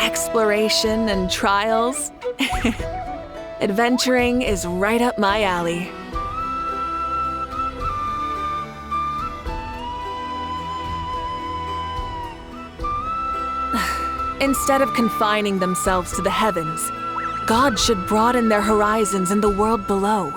exploration and trials. Adventuring is right up my alley. Instead of confining themselves to the heavens, God should broaden their horizons in the world below.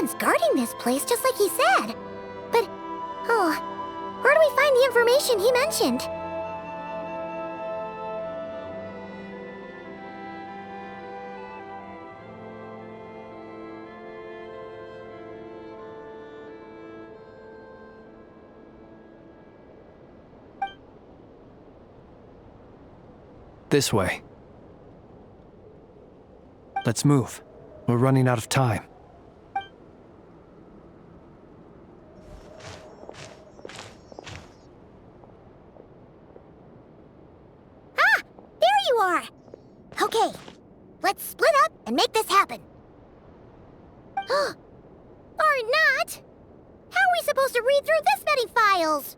Someone's guarding this place just like he said. But, where do we find the information he mentioned? This way. Let's move. We're running out of time. Ah! There you are! Okay, let's split up and make this happen. Or not! How are we supposed to read through this many files?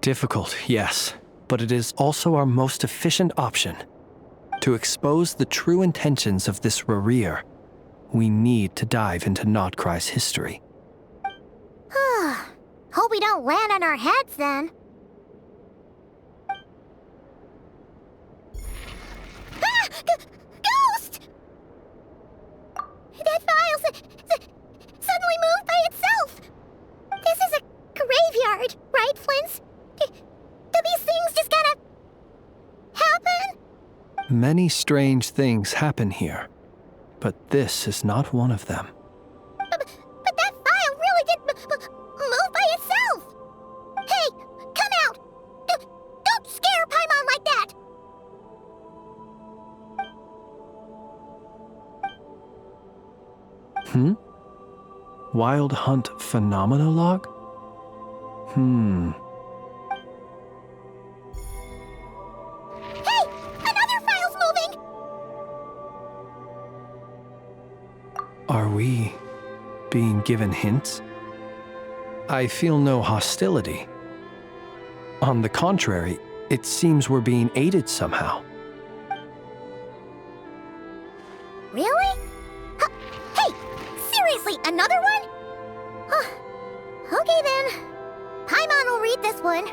Difficult, yes, but it is also our most efficient option. To expose the true intentions of this Rerir, we need to dive into Notcry's history. Hope we don't land on our heads then. Ah! Ghost! That file suddenly moved by itself. This is a graveyard, right, Flint? Do these things just gotta happen? Many strange things happen here, but this is not one of them. But that file really did move by itself! Hey, come out! Don't scare Paimon like that! Wild Hunt Phenomenologue? Hey! Another file's moving! Are we being given hints? I feel no hostility. On the contrary, it seems we're being aided somehow. Really? Hey! Seriously, another one? Okay then. Paimon will read this one.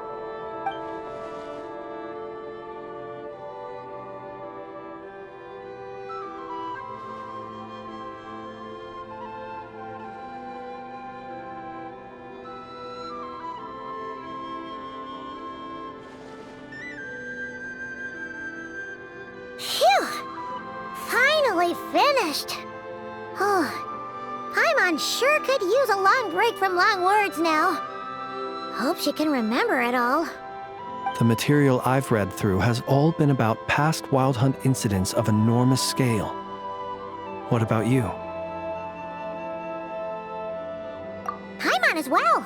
Phew! Finally finished. Paimon sure could use a long break from long words now. Hope she can remember it all. The material I've read through has all been about past Wild Hunt incidents of enormous scale. What about you? Paimon as well.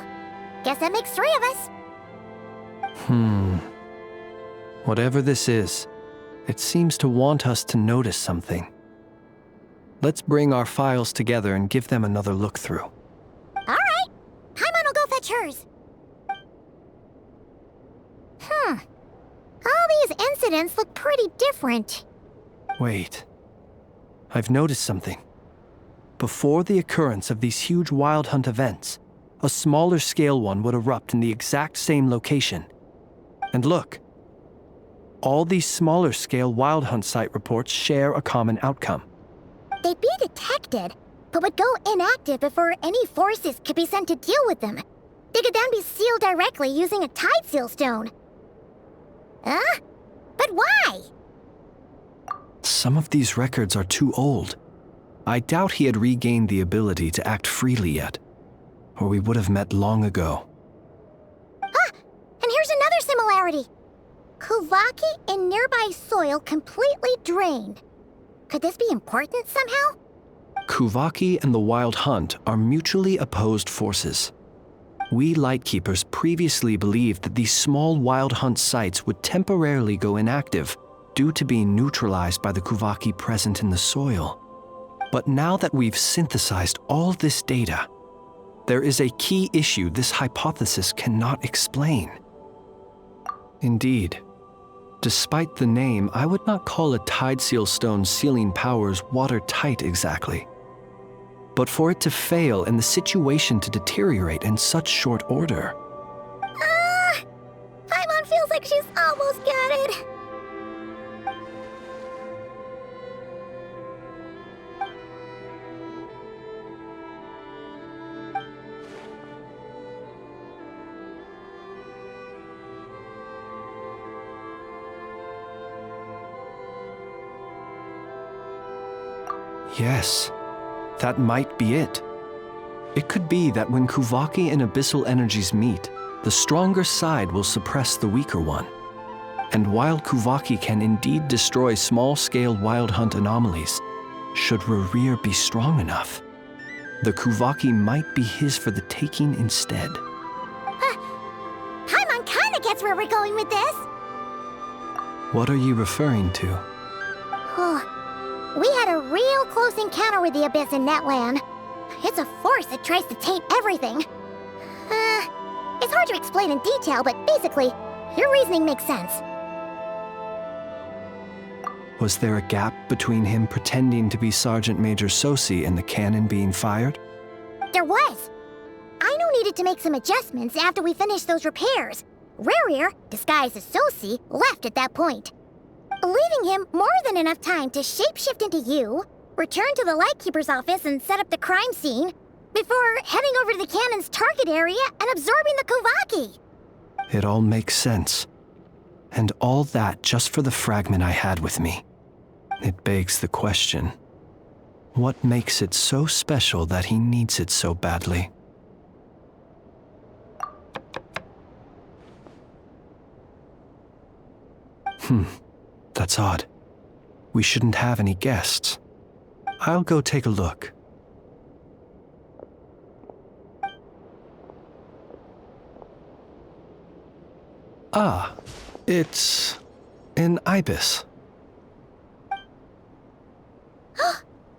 Guess that makes 3 of us. Whatever this is, it seems to want us to notice something. Let's bring our files together and give them another look through. All right. Paimon will go fetch hers. All these incidents look pretty different. Wait. I've noticed something. Before the occurrence of these huge Wild Hunt events, a smaller scale one would erupt in the exact same location. And look. All these smaller scale Wild Hunt site reports share a common outcome. They'd be detected, but would go inactive before any forces could be sent to deal with them. They could then be sealed directly using a tide seal stone. Huh? But why? Some of these records are too old. I doubt he had regained the ability to act freely yet, or we would have met long ago. And here's another similarity. Kuvaki in nearby soil completely drained. Could this be important somehow? Kuvaki and the Wild Hunt are mutually opposed forces. We Lightkeepers previously believed that these small Wild Hunt sites would temporarily go inactive due to being neutralized by the Kuvaki present in the soil. But now that we've synthesized all this data, there is a key issue this hypothesis cannot explain. Indeed, despite the name, I would not call a tide seal stone's sealing powers watertight exactly. But for it to fail and the situation to deteriorate in such short order. Paimon feels like she's almost got it. Yes, that might be it. It could be that when Kuvaki and abyssal energies meet, the stronger side will suppress the weaker one. And while Kuvaki can indeed destroy small-scale Wild Hunt anomalies, should Rerir be strong enough, the Kuvaki might be his for the taking instead. Paimon kinda gets where we're going with this. What are you referring to? We had a real close encounter with the Abyss in Netland. It's a force that tries to taint everything. It's hard hard to explain in detail, but basically, your reasoning makes sense. Was there a gap between him pretending to be Sergeant Major Sosi and the cannon being fired? There was. Aino needed to make some adjustments after we finished those repairs. Rerir, disguised as Sosi, left at that point, leaving him more than enough time to shapeshift into you, return to the Lightkeeper's office and set up the crime scene, before heading over to the cannon's target area and absorbing the Kovaki. It all makes sense. And all that just for the fragment I had with me. It begs the question, what makes it so special that he needs it so badly? That's odd. We shouldn't have any guests. I'll go take a look. Ah, it's an ibis.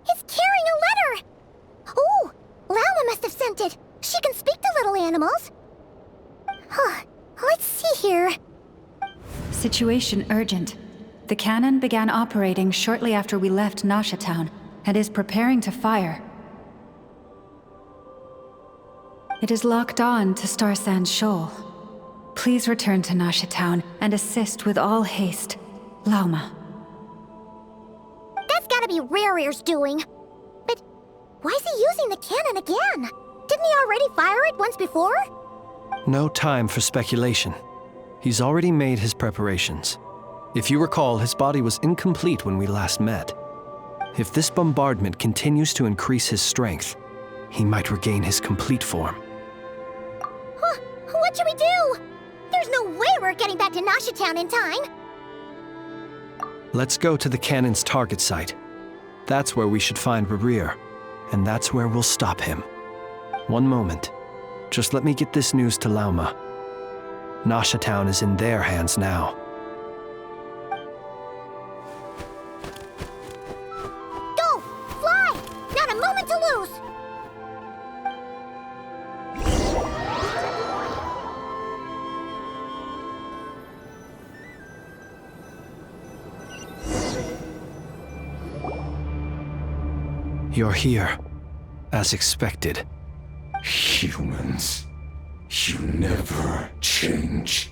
It's carrying a letter! Ooh, Lala must have sent it. She can speak to little animals. Let's see here. Situation urgent. The cannon began operating shortly after we left Nasha Town and is preparing to fire. It is locked on to Star Sand Shoal. Please return to Nasha Town and assist with all haste. Lauma. That's gotta be Rerir's doing. But why is he using the cannon again? Didn't he already fire it once before? No time for speculation. He's already made his preparations. If you recall, his body was incomplete when we last met. If this bombardment continues to increase his strength, he might regain his complete form. What should we do? There's no way we're getting back to Nasha Town in time. Let's go to the cannon's target site. That's where we should find Rerir, and that's where we'll stop him. One moment. Just let me get this news to Lauma. Nasha Town is in their hands now. Go! Fly! Not a moment to lose! You're here, as expected. Humans, you never change.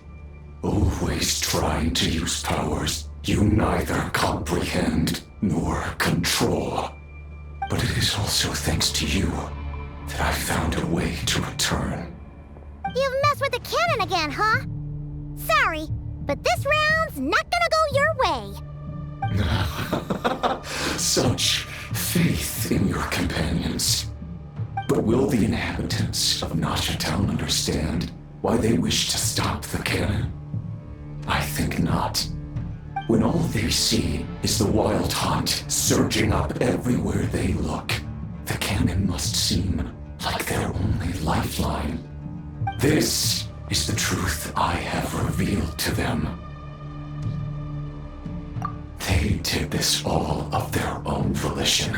Always trying to use powers you neither comprehend nor control. But it is also thanks to you that I found a way to return. You've messed with the cannon again, huh? Sorry, but this round's not gonna go your way. Such faith in your companions. But will the inhabitants of Nasha Town understand why they wish to stop the cannon? I think not. When all they see is the wild hunt surging up everywhere they look, the cannon must seem like their only lifeline. This is the truth I have revealed to them. They did this all of their own volition.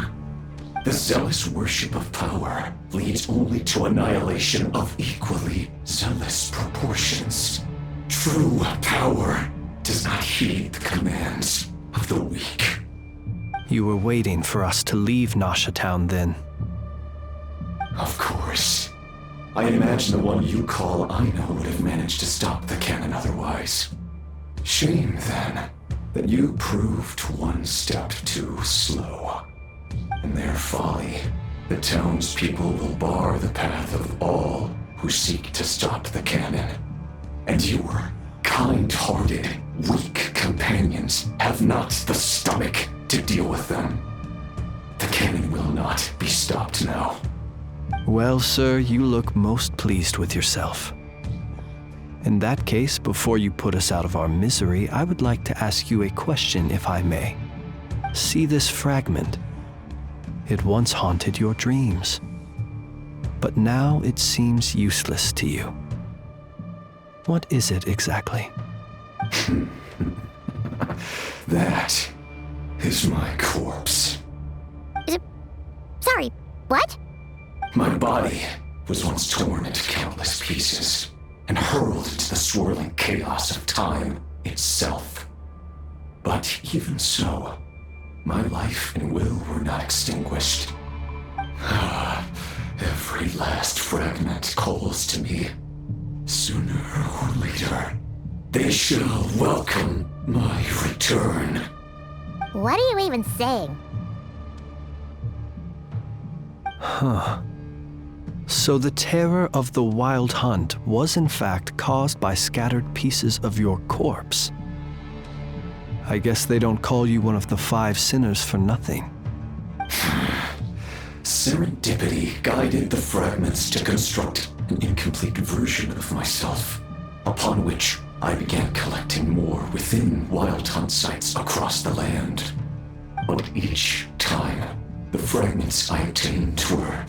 The zealous worship of power leads only to annihilation of equally zealous proportions. True power does not heed the commands of the weak. You were waiting for us to leave Nasha Town then. Of course. I imagine the one you call Aino would have managed to stop the cannon otherwise. Shame, then, that you proved one step too slow. In their folly, the townspeople will bar the path of all who seek to stop the cannon. And your kind-hearted, weak companions have not the stomach to deal with them. The cannon will not be stopped now. Well, sir, you look most pleased with yourself. In that case, before you put us out of our misery, I would like to ask you a question, if I may. See this fragment? It once haunted your dreams, but now it seems useless to you. What is it exactly? That is my corpse. Sorry, what? My body was once torn into countless pieces. and hurled into the swirling chaos of time itself. But even so, my life and will were not extinguished. Every last fragment calls to me. Sooner or later, they shall welcome my return. What are you even saying? So the terror of the Wild Hunt was in fact caused by scattered pieces of your corpse. I guess they don't call you one of the 5 sinners for nothing. Serendipity guided the fragments to construct an incomplete version of myself, upon which I began collecting more within Wild Hunt sites across the land. But each time, the fragments I obtained were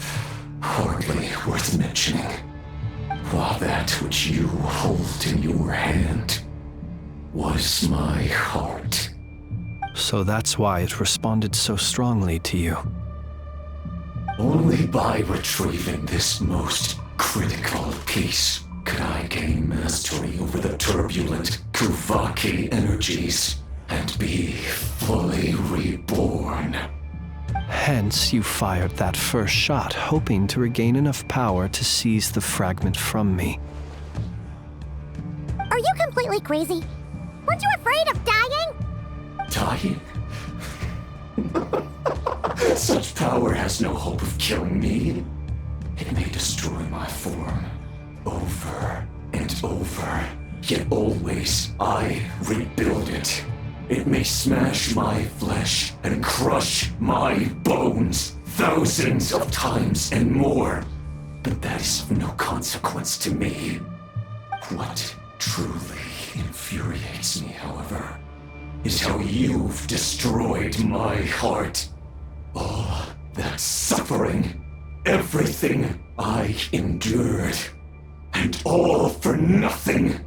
hardly worth mentioning, while that which you hold in your hand was my heart. So that's why it responded so strongly to you. Only by retrieving this most critical piece could I gain mastery over the turbulent Kuvaki energies and be fully reborn. Hence, you fired that first shot, hoping to regain enough power to seize the fragment from me. Are you completely crazy? Weren't you afraid of dying? Dying? Such power has no hope of killing me. It may destroy my form over and over, yet always I rebuild it. It may smash my flesh and crush my bones thousands of times and more, but that is of no consequence to me. What truly infuriates me, however, is how you've destroyed my heart. All that suffering, everything I endured, and all for nothing.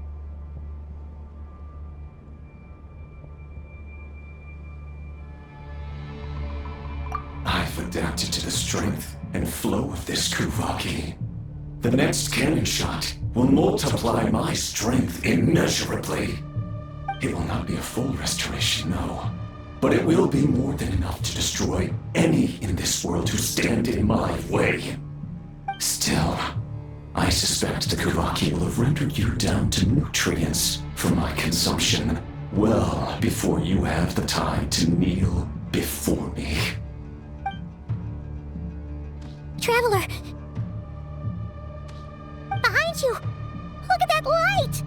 I've adapted to the strength and flow of this Kuvaki. The next cannon shot will multiply my strength immeasurably. It will not be a full restoration, no, but it will be more than enough to destroy any in this world who stand in my way. Still, I suspect the Kuvaki will have rendered you down to nutrients for my consumption well before you have the time to kneel before me. Traveler! Behind you! Look at that light!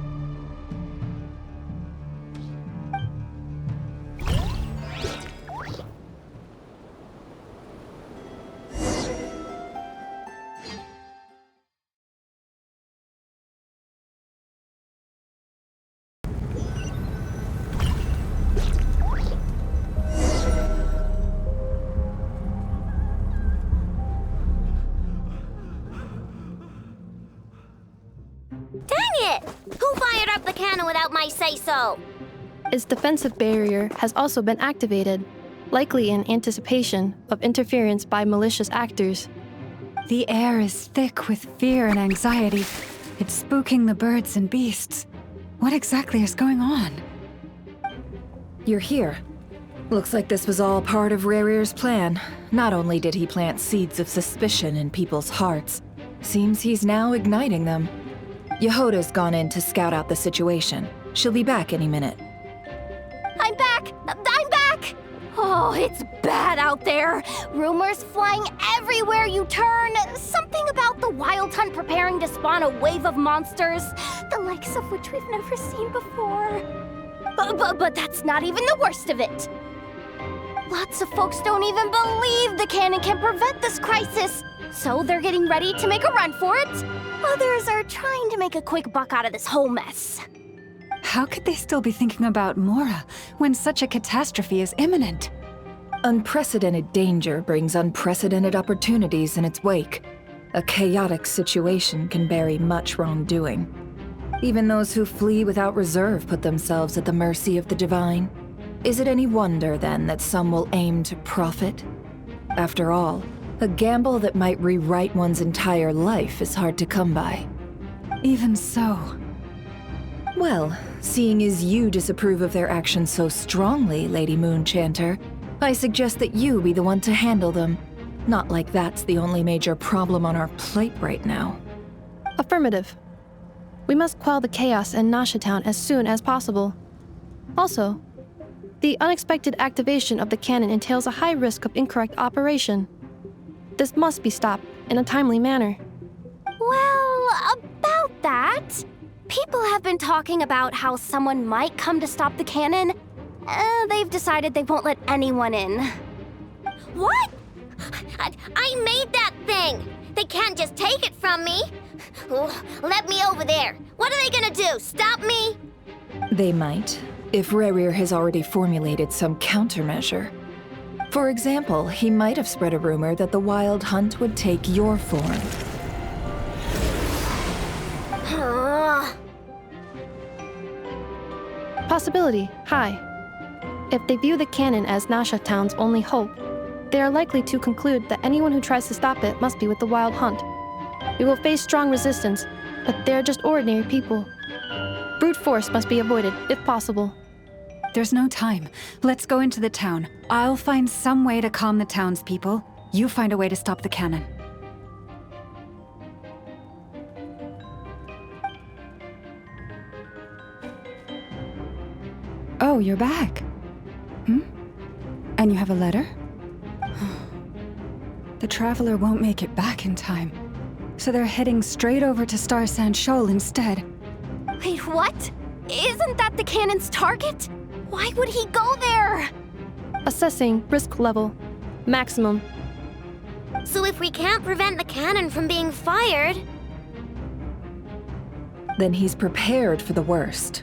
Who fired up the cannon without my say-so? Its defensive barrier has also been activated, likely in anticipation of interference by malicious actors. The air is thick with fear and anxiety. It's spooking the birds and beasts. What exactly is going on? You're here. Looks like this was all part of Rerir's plan. Not only did he plant seeds of suspicion in people's hearts, seems he's now igniting them. Yehoda's gone in to scout out the situation. She'll be back any minute. I'm back! I'm back! Oh, it's bad out there. Rumors flying everywhere you turn. Something about the Wild Hunt preparing to spawn a wave of monsters, the likes of which we've never seen before. But that's not even the worst of it. Lots of folks don't even believe the cannon can prevent this crisis, so they're getting ready to make a run for it. Others are trying to make a quick buck out of this whole mess. How could they still be thinking about Mora when such a catastrophe is imminent? Unprecedented danger brings unprecedented opportunities in its wake. A chaotic situation can bury much wrongdoing. Even those who flee without reserve put themselves at the mercy of the divine. Is it any wonder, then, that some will aim to profit? After all, a gamble that might rewrite one's entire life is hard to come by. Even so. Well, seeing as you disapprove of their actions so strongly, Lady Moonchanter, I suggest that you be the one to handle them. Not like that's the only major problem on our plate right now. Affirmative. We must quell the chaos in Nasha Town as soon as possible. Also, the unexpected activation of the cannon entails a high risk of incorrect operation. This must be stopped in a timely manner. Well, about that, people have been talking about how someone might come to stop the cannon. They've decided they won't let anyone in. What? I made that thing! They can't just take it from me! Let me over there! What are they gonna do? Stop me? They might, if Rerir has already formulated some countermeasure. For example, he might have spread a rumor that the Wild Hunt would take your form. Possibility high. If they view the cannon as Nasha Town's only hope, they are likely to conclude that anyone who tries to stop it must be with the Wild Hunt. We will face strong resistance, but they're just ordinary people. Brute force must be avoided, if possible. There's no time. Let's go into the town. I'll find some way to calm the townspeople. You find a way to stop the cannon. Oh, you're back. And you have a letter? The Traveler won't make it back in time. So they're heading straight over to Star Sand Shoal instead. Wait, what? Isn't that the cannon's target? Why would he go there? Assessing risk level. Maximum. So if we can't prevent the cannon from being fired... Then he's prepared for the worst.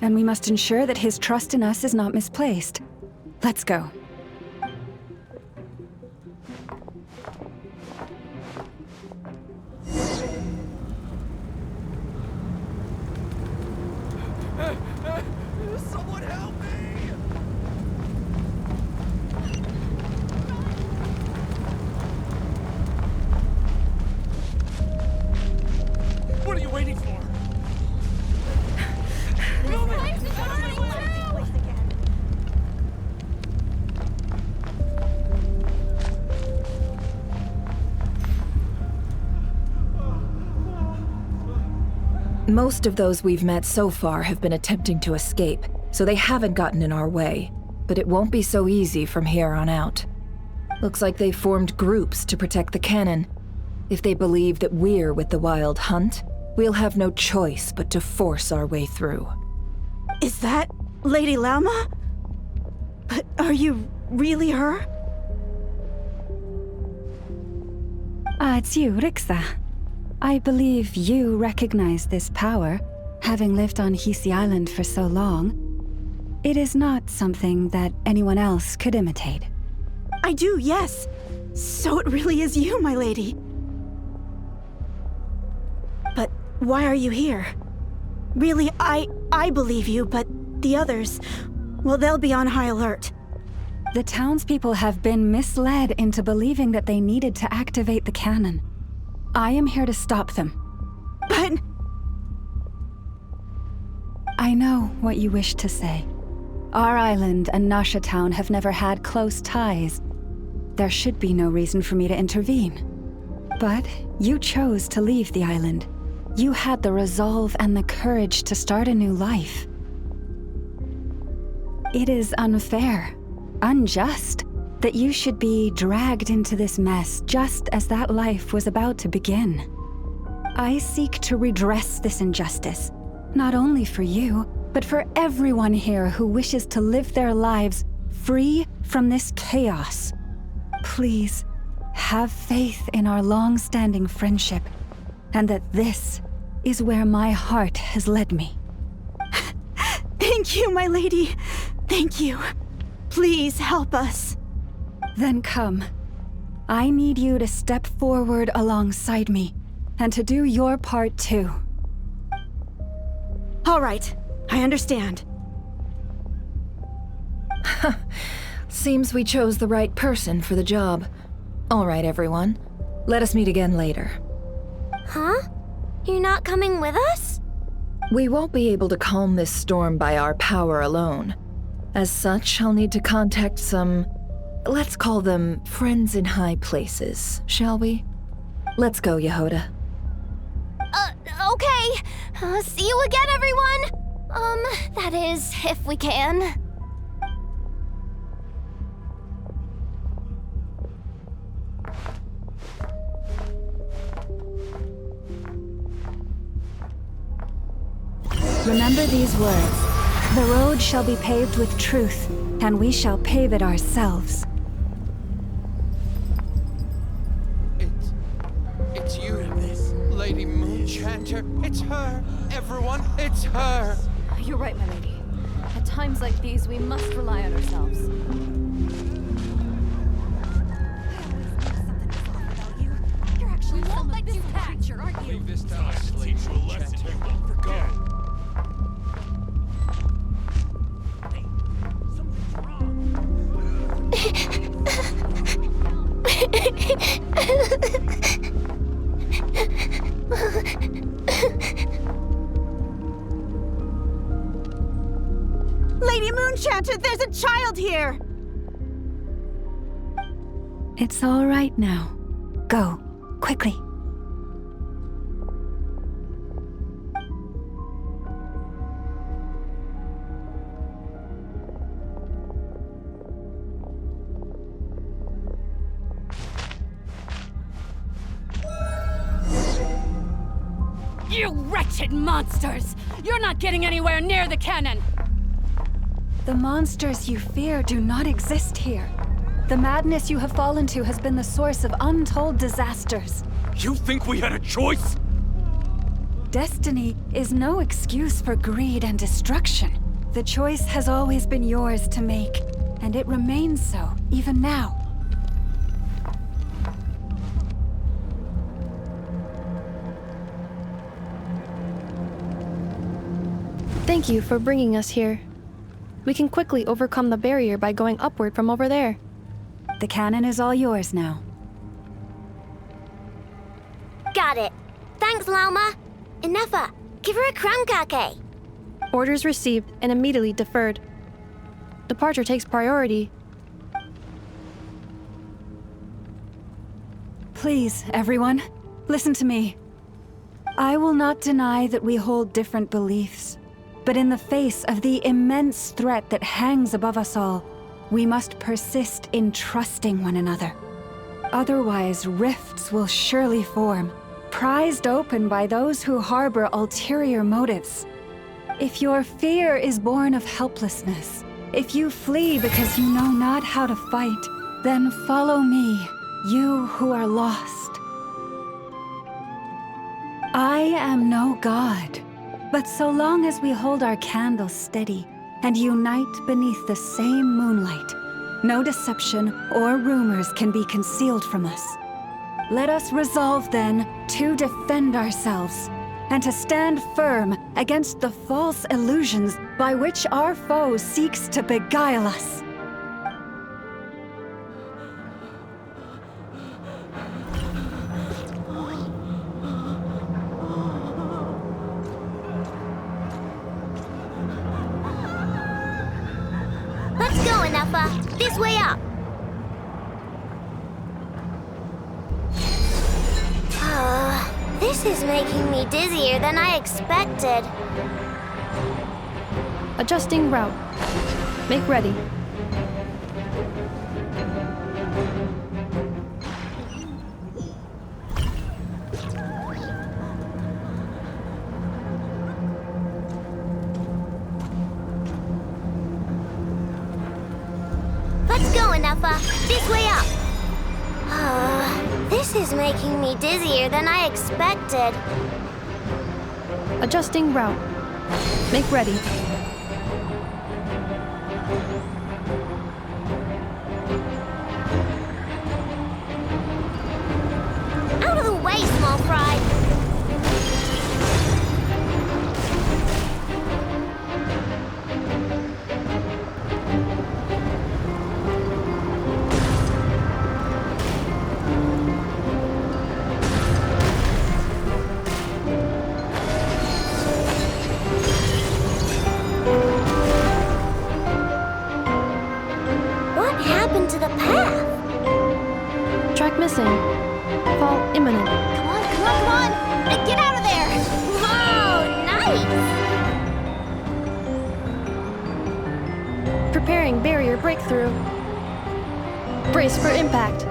And we must ensure that his trust in us is not misplaced. Let's go. Someone help me! What are you waiting for? Most of those we've met so far have been attempting to escape, so they haven't gotten in our way. But it won't be so easy from here on out. Looks like they've formed groups to protect the cannon. If they believe that we're with the Wild Hunt, we'll have no choice but to force our way through. Is that Lady Lauma? But are you really her? It's you, Rixa. I believe you recognize this power, having lived on Hisi Island for so long. It is not something that anyone else could imitate. I do, yes. So it really is you, my lady. But why are you here? Really, I believe you, but the others, well, they'll be on high alert. The townspeople have been misled into believing that they needed to activate the cannon. I am here to stop them. But... I know what you wish to say. Our island and Nasha Town have never had close ties. There should be no reason for me to intervene. But you chose to leave the island. You had the resolve and the courage to start a new life. It is unfair, unjust, that you should be dragged into this mess just as that life was about to begin. I seek to redress this injustice, not only for you, but for everyone here who wishes to live their lives free from this chaos. Please, have faith in our long-standing friendship, and that this is where my heart has led me. Thank you, my lady. Thank you. Please help us. Then come. I need you to step forward alongside me, and to do your part too. All right, I understand. Seems we chose the right person for the job. All right, everyone. Let us meet again later. Huh? You're not coming with us? We won't be able to calm this storm by our power alone. As such, I'll need to contact some, let's call them friends in high places, shall we? Let's go, Yehoda. Okay. See you again, everyone! That is, if we can. Remember these words. The road shall be paved with truth, and we shall pave it ourselves. It's you, Lady Moonchanter. It's her. Everyone, it's her. You're right, my lady. At times like these, we must rely on ourselves. We won't let you catch, aren't you? Leave this to us, Lady Moonchanter. Go. Lady Moonchanter, there's a child here! It's all right now. Go, quickly. You wretched monsters! You're not getting anywhere near the cannon! The monsters you fear do not exist here. The madness you have fallen to has been the source of untold disasters. You think we had a choice? Destiny is no excuse for greed and destruction. The choice has always been yours to make, and it remains so, even now. Thank you for bringing us here. We can quickly overcome the barrier by going upward from over there. The cannon is all yours now. Got it. Thanks, Lauma. Inefa, give her a crankake. Orders received and immediately deferred. Departure takes priority. Please, everyone, listen to me. I will not deny that we hold different beliefs. But in the face of the immense threat that hangs above us all, we must persist in trusting one another. Otherwise, rifts will surely form, prized open by those who harbor ulterior motives. If your fear is born of helplessness, if you flee because you know not how to fight, then follow me, you who are lost. I am no god. But so long as we hold our candles steady and unite beneath the same moonlight, no deception or rumors can be concealed from us. Let us resolve then to defend ourselves and to stand firm against the false illusions by which our foe seeks to beguile us. Let's go, Inefa. This way up. This is making me dizzier than I expected. Adjusting route. Make ready. Let's go, Inefa. This way up. This is making me dizzier than I expected. Adjusting route. Make ready. Out of the way, small fry. Preparing barrier breakthrough. Brace for impact.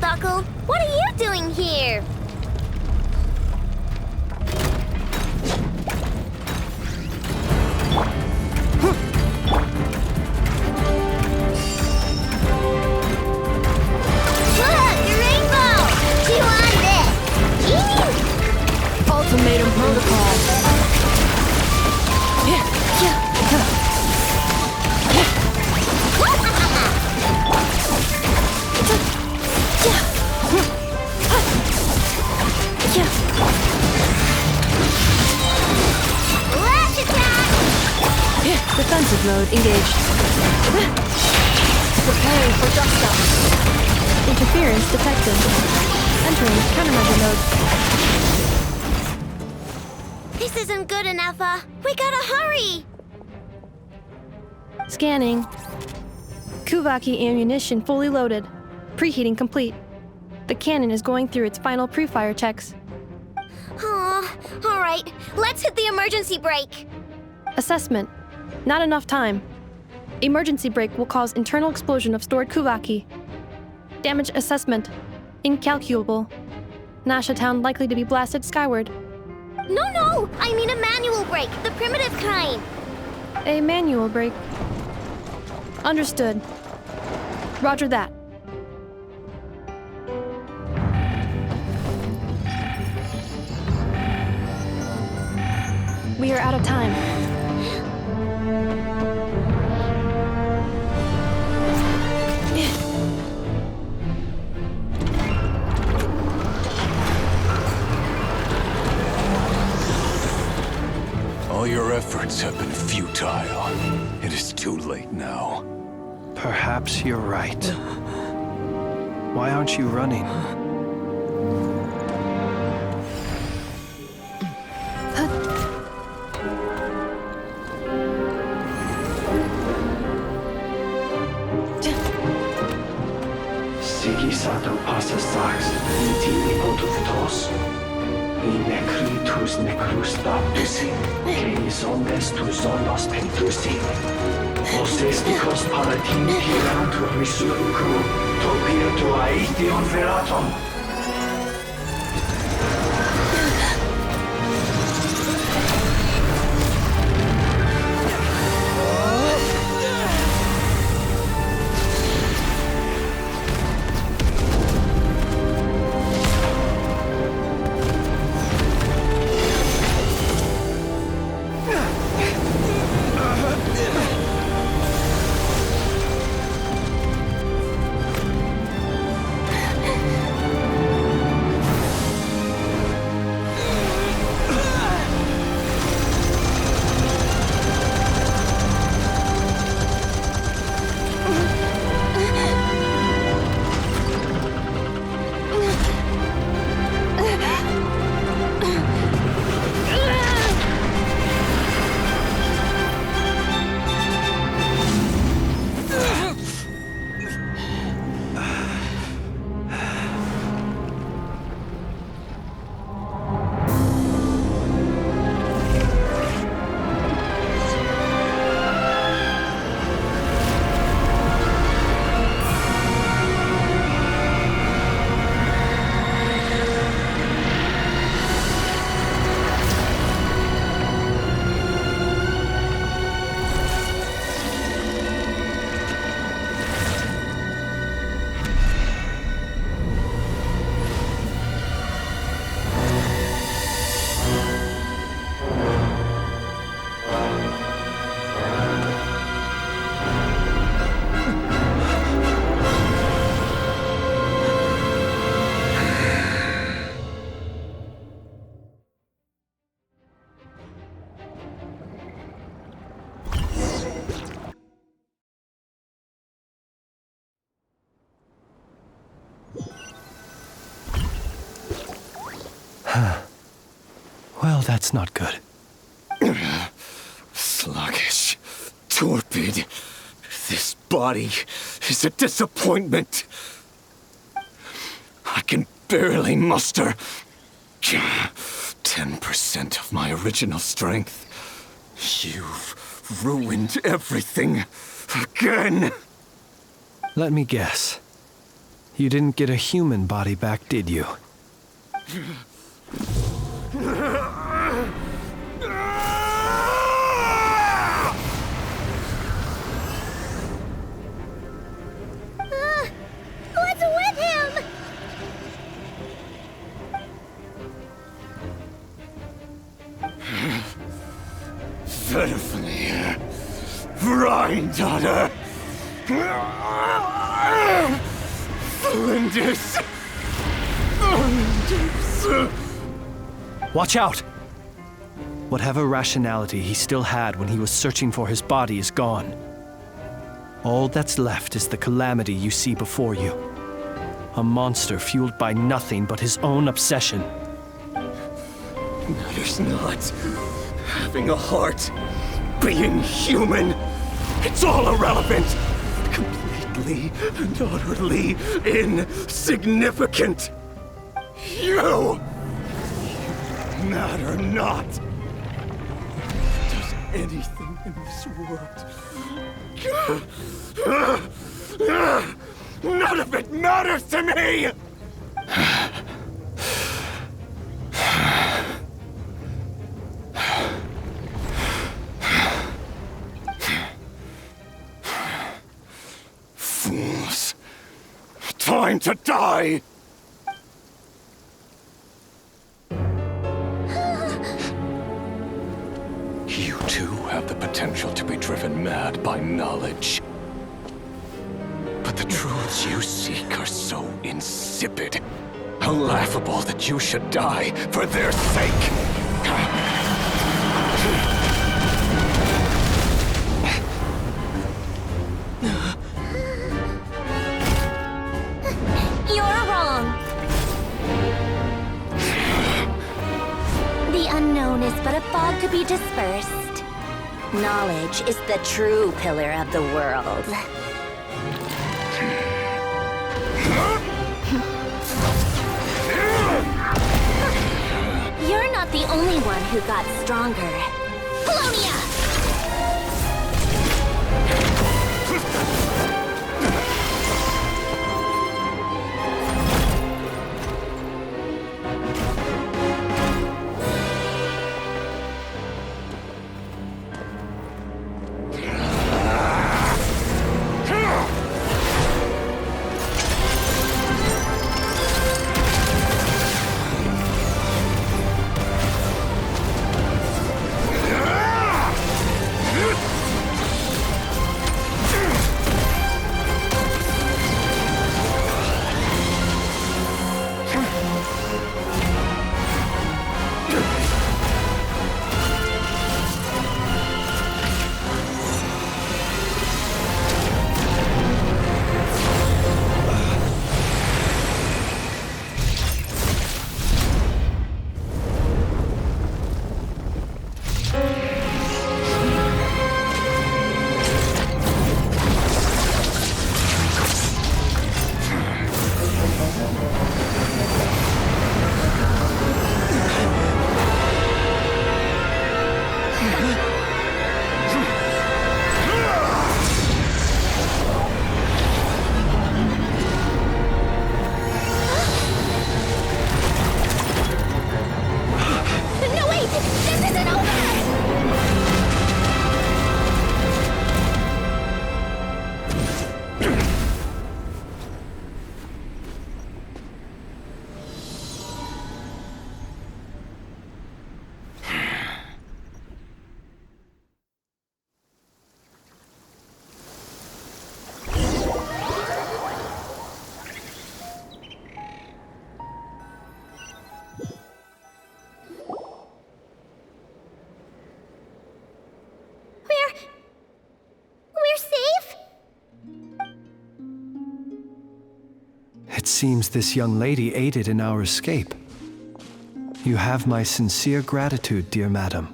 Knuckle, what are you doing here? Look, the rainbow! She won this! Ultimatum protocol. Lash attack! Defensive mode engaged. Preparing for dust up. Interference detected. Entering countermeasure mode. This isn't good enough, we gotta hurry! Scanning. Kuvaki ammunition fully loaded. Preheating complete. The cannon is going through its final pre-fire checks. Aw, alright, let's hit the emergency brake! Assessment. Not enough time. Emergency brake will cause internal explosion of stored Kuvaki. Damage assessment. Incalculable. Nasha Town likely to be blasted skyward. No! I mean a manual brake, the primitive kind! A manual brake. Understood. Roger that. We are out of time. All your efforts have been futile. It is too late now. Perhaps you're right. Why aren't you running? Sigisato passa sax, intimi potutos. In necritus necrus baptusi, canis omnes tu zonos pentusi. Osesticos palatin pirantur resurcu, topia tua ition veratum. Well, that's not good. Sluggish. Torpid. This body is a disappointment. I can barely muster 10% of my original strength. You've ruined everything again. Let me guess. You didn't get a human body back, did you? What's with him? Verfnir. Rheindaughter. Flinders. Watch out! Whatever rationality he still had when he was searching for his body is gone. All that's left is the calamity you see before you. A monster fueled by nothing but his own obsession. Matters not. Having a heart. Being human. It's all irrelevant. Completely and utterly insignificant. You matter not. Does anything in this world. None of it matters to me! Fools. Time to die! You too have the potential to be driven mad by knowledge. But the truths you seek are so insipid, laughable that you should die for their sake. You're wrong. The unknown is but a fog to be dispersed. Knowledge is the true pillar of the world. You're not the only one who got stronger. Polonia! It seems this young lady aided in our escape. You have my sincere gratitude, dear madam.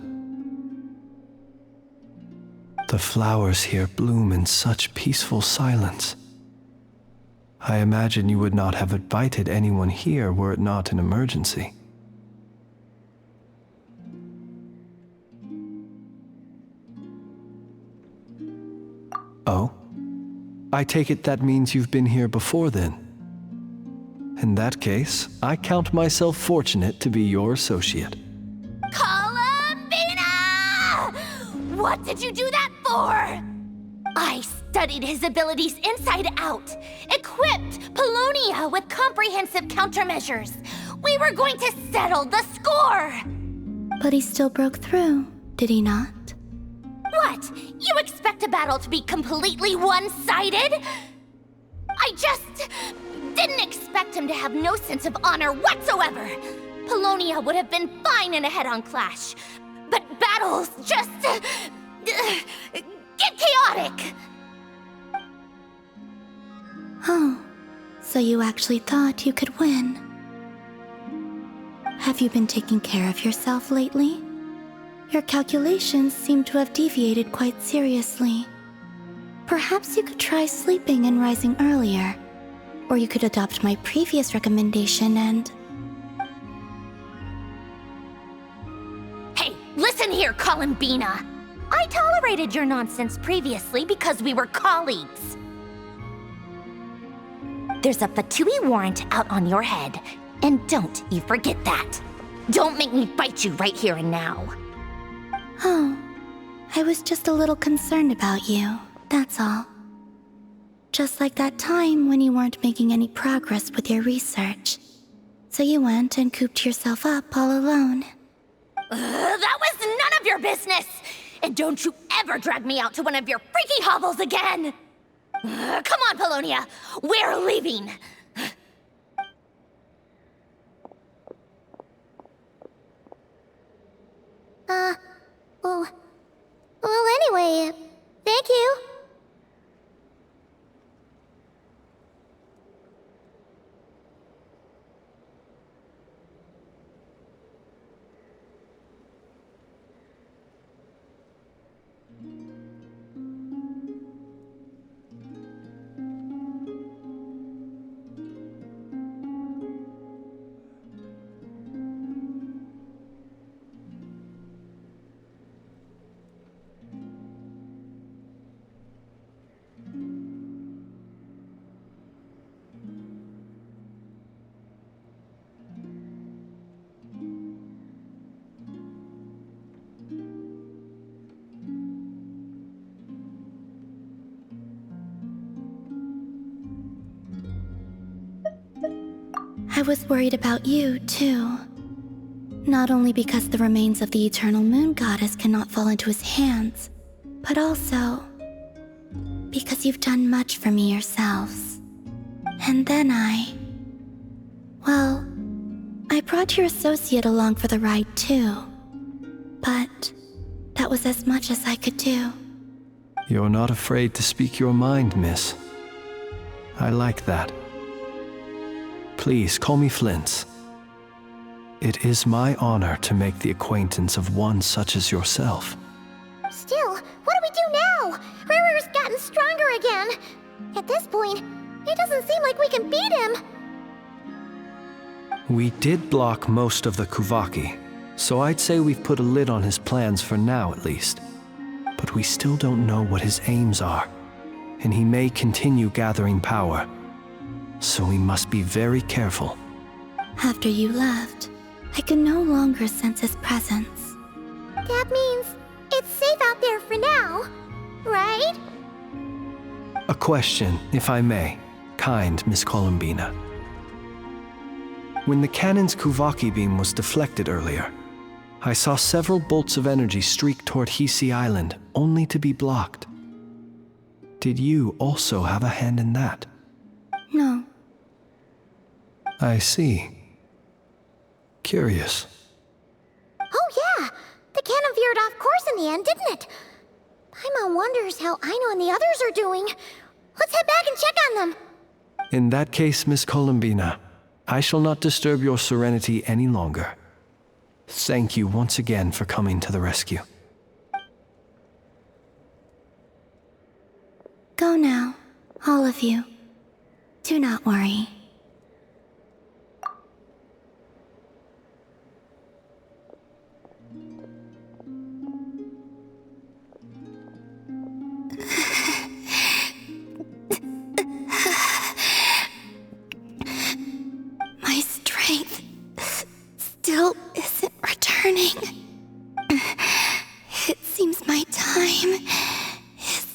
The flowers here bloom in such peaceful silence. I imagine you would not have invited anyone here were it not an emergency. Oh? I take it that means you've been here before then. In that case, I count myself fortunate to be your associate. Columbina! What did you do that for? I studied his abilities inside out, equipped Polonia with comprehensive countermeasures. We were going to settle the score! But he still broke through, did he not? What? You expect a battle to be completely one-sided? I just didn't expect him to have no sense of honor whatsoever. Polonia would have been fine in a head-on clash, but battles just get chaotic. Oh, so you actually thought you could win. Have you been taking care of yourself lately? Your calculations seem to have deviated quite seriously. Perhaps you could try sleeping and rising earlier. Or you could adopt my previous recommendation and... Hey, listen here, Columbina. I tolerated your nonsense previously because we were colleagues. There's a Fatui warrant out on your head, and don't you forget that. Don't make me fight you right here and now. Oh, I was just a little concerned about you, that's all. Just like that time when you weren't making any progress with your research. So you went and cooped yourself up all alone. That was none of your business! And don't you ever drag me out to one of your freaky hovels again! Come on, Polonia! We're leaving! Well, anyway, thank you. I was worried about you, too. Not only because the remains of the Eternal Moon Goddess cannot fall into his hands, but also because you've done much for me yourselves. And then well, I brought your associate along for the ride, too. But that was as much as I could do. You're not afraid to speak your mind, miss. I like that. Please call me Flint's. It is my honor to make the acquaintance of one such as yourself. Still, what do we do now? Riri's gotten stronger again. At this point, it doesn't seem like we can beat him. We did block most of the Kuvaki, so I'd say we've put a lid on his plans for now at least. But we still don't know what his aims are, and he may continue gathering power. So we must be very careful. After you left, I could no longer sense his presence. That means it's safe out there for now, right? A question, if I may, kind Miss Columbina. When the cannon's Kuvaki beam was deflected earlier, I saw several bolts of energy streak toward Hisi Island, only to be blocked. Did you also have a hand in that? No. I see. Curious. Oh yeah! The cannon veered off course in the end, didn't it? Paimon wonders how Aino and the others are doing. Let's head back and check on them. In that case, Miss Columbina, I shall not disturb your serenity any longer. Thank you once again for coming to the rescue. Go now, all of you. Do not worry. My strength still isn't returning. It seems my time is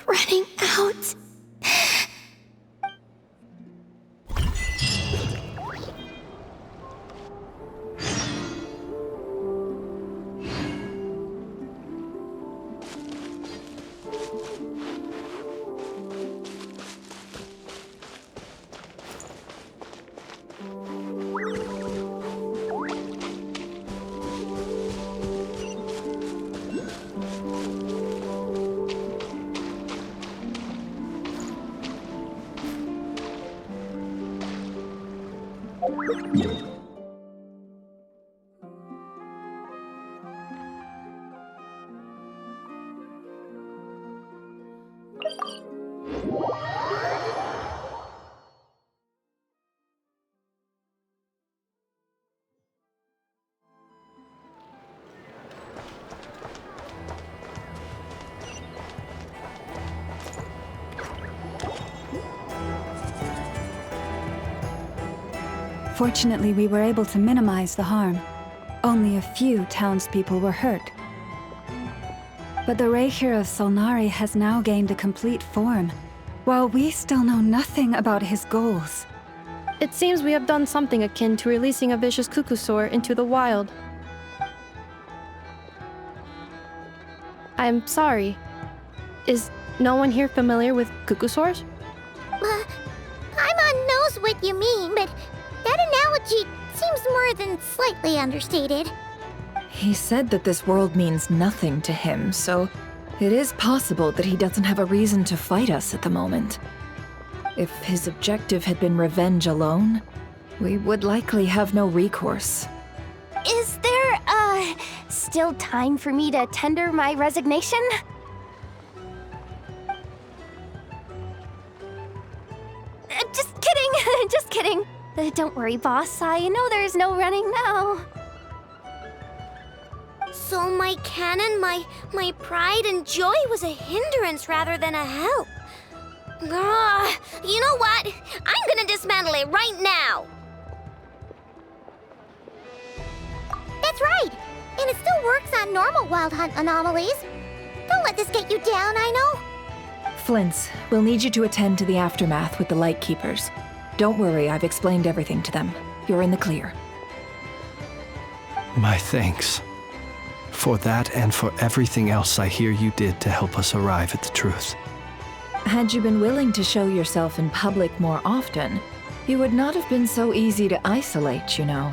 running out. Fortunately, we were able to minimize the harm. Only a few townspeople were hurt. But the Reikir of Solnari has now gained a complete form, while we still know nothing about his goals. It seems we have done something akin to releasing a vicious Kukusaur into the wild. I'm sorry. Is no one here familiar with Kukusaurs? Paimon knows what you mean, but that analogy seems more than slightly understated. He said that this world means nothing to him, so it is possible that he doesn't have a reason to fight us at the moment. If his objective had been revenge alone, we would likely have no recourse. Is there, still time for me to tender my resignation? Just kidding, just kidding. Don't worry, boss. I know there's no running now. So my cannon, my pride and joy was a hindrance rather than a help. You know what? I'm gonna dismantle it right now. That's right. And it still works on normal Wild Hunt anomalies. Don't let this get you down, I know. Flints, we'll need you to attend to the aftermath with the Lightkeepers. Don't worry, I've explained everything to them. You're in the clear. My thanks. For that and for everything else I hear you did to help us arrive at the truth. Had you been willing to show yourself in public more often, you would not have been so easy to isolate, you know.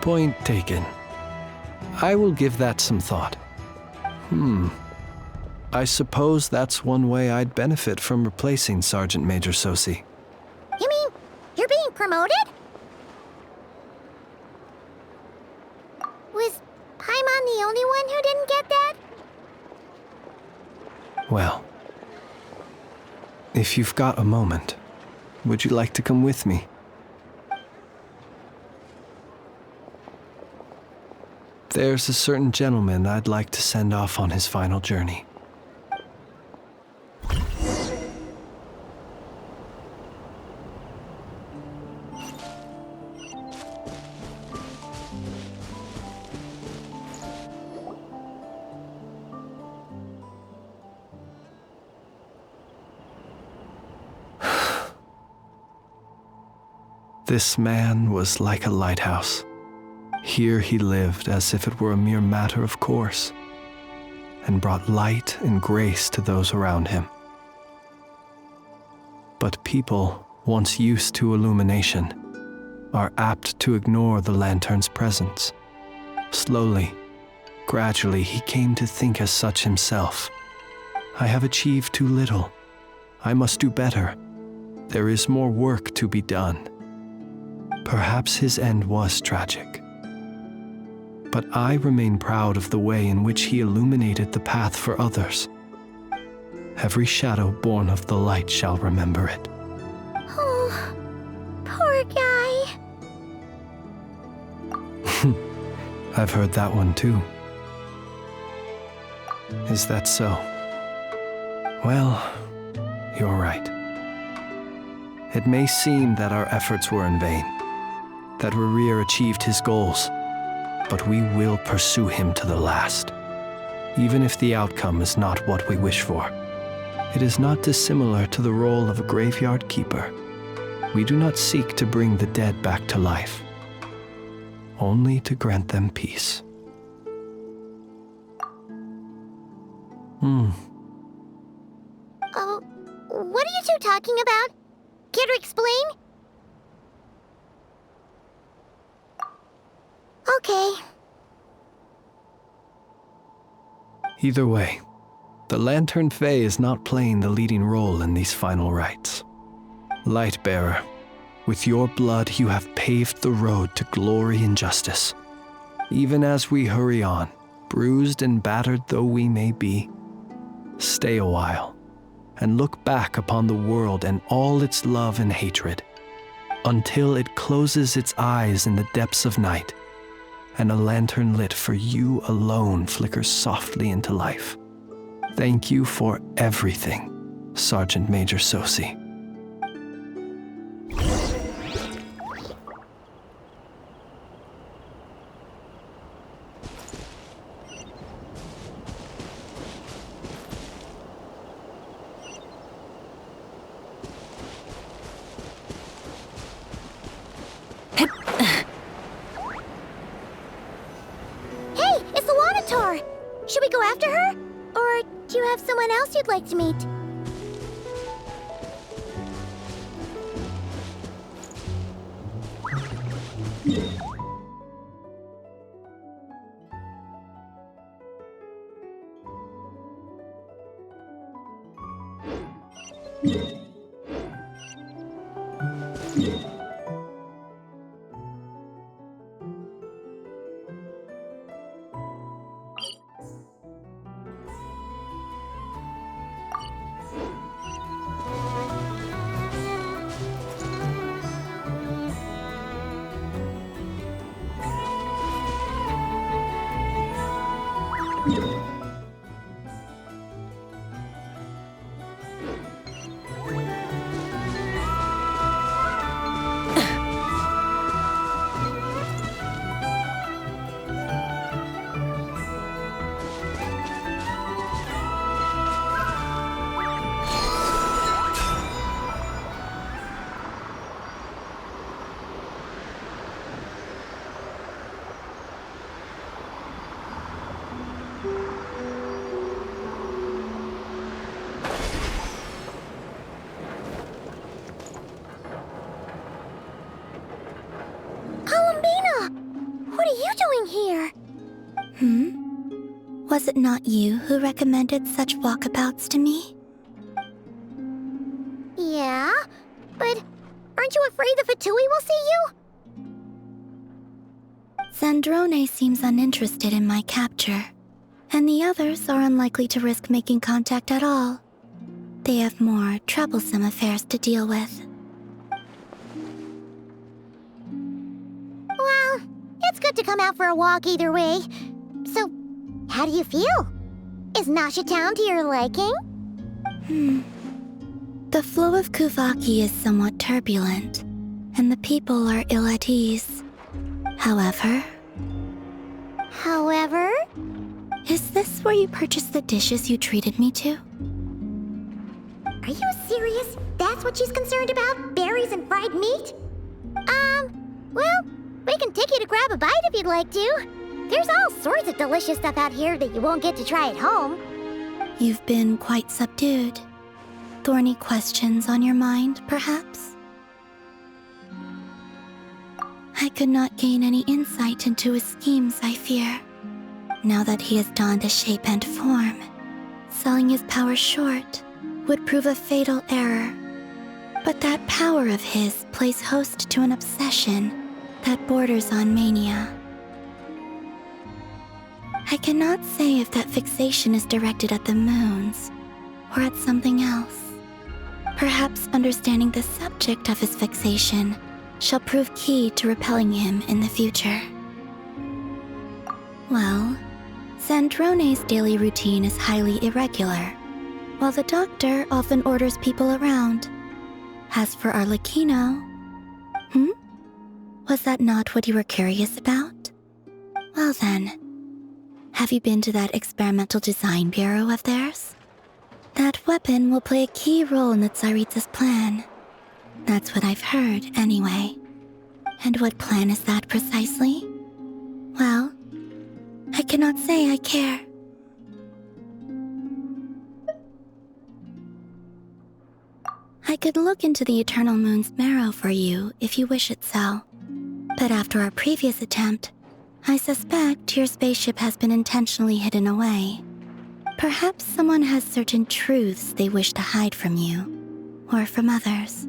Point taken. I will give that some thought. I suppose that's one way I'd benefit from replacing Sergeant Major Sosi. You mean you're being promoted? Was Paimon the only one who didn't get that? Well, if you've got a moment, would you like to come with me? There's a certain gentleman I'd like to send off on his final journey. This man was like a lighthouse. Here he lived as if it were a mere matter of course, and brought light and grace to those around him. But people, once used to illumination, are apt to ignore the lantern's presence. Slowly, gradually, he came to think as such himself. I have achieved too little. I must do better. There is more work to be done. Perhaps his end was tragic. But I remain proud of the way in which he illuminated the path for others. Every shadow born of the light shall remember it. Oh, poor guy. I've heard that one too. Is that so? Well, you're right. It may seem that our efforts were in vain, that Rerir achieved his goals, but we will pursue him to the last, even if the outcome is not what we wish for. It is not dissimilar to the role of a graveyard keeper. We do not seek to bring the dead back to life, only to grant them peace. Oh, what are you two talking about? Care to explain? Okay. Either way, the Lantern Fae is not playing the leading role in these final rites. Lightbearer, with your blood you have paved the road to glory and justice. Even as we hurry on, bruised and battered though we may be, stay a while and look back upon the world and all its love and hatred, until it closes its eyes in the depths of night, and a lantern lit for you alone flickers softly into life. Thank you for everything, Sergeant Major Sosi. Should we go after her? Or do you have someone else you'd like to meet? What are you doing here? Was it not you who recommended such walkabouts to me? Yeah, but aren't you afraid the Fatui will see you? Zandrone seems uninterested in my capture, and the others are unlikely to risk making contact at all. They have more troublesome affairs to deal with. Well, it's good to come out for a walk either way. So, how do you feel? Is Nasha Town to your liking? The flow of Kuvaki is somewhat turbulent, and the people are ill at ease. However... Is this where you purchased the dishes you treated me to? Are you serious? That's what she's concerned about? Berries and fried meat? Well, we can take you to grab a bite if you'd like to. There's all sorts of delicious stuff out here that you won't get to try at home. You've been quite subdued. Thorny questions on your mind, perhaps? I could not gain any insight into his schemes, I fear. Now that he has donned a shape and form, selling his power short would prove a fatal error. But that power of his plays host to an obsession that borders on mania. I cannot say if that fixation is directed at the moons or at something else. Perhaps understanding the subject of his fixation shall prove key to repelling him in the future. Well, Sandrone's daily routine is highly irregular, while the doctor often orders people around. As for Arlecchino... Was that not what you were curious about? Well then, have you been to that experimental design bureau of theirs? That weapon will play a key role in the Tsaritsa's plan. That's what I've heard, anyway. And what plan is that precisely? Well, I cannot say I care. I could look into the Eternal Moon's marrow for you if you wish it so. But after our previous attempt, I suspect your spaceship has been intentionally hidden away. Perhaps someone has certain truths they wish to hide from you, or from others.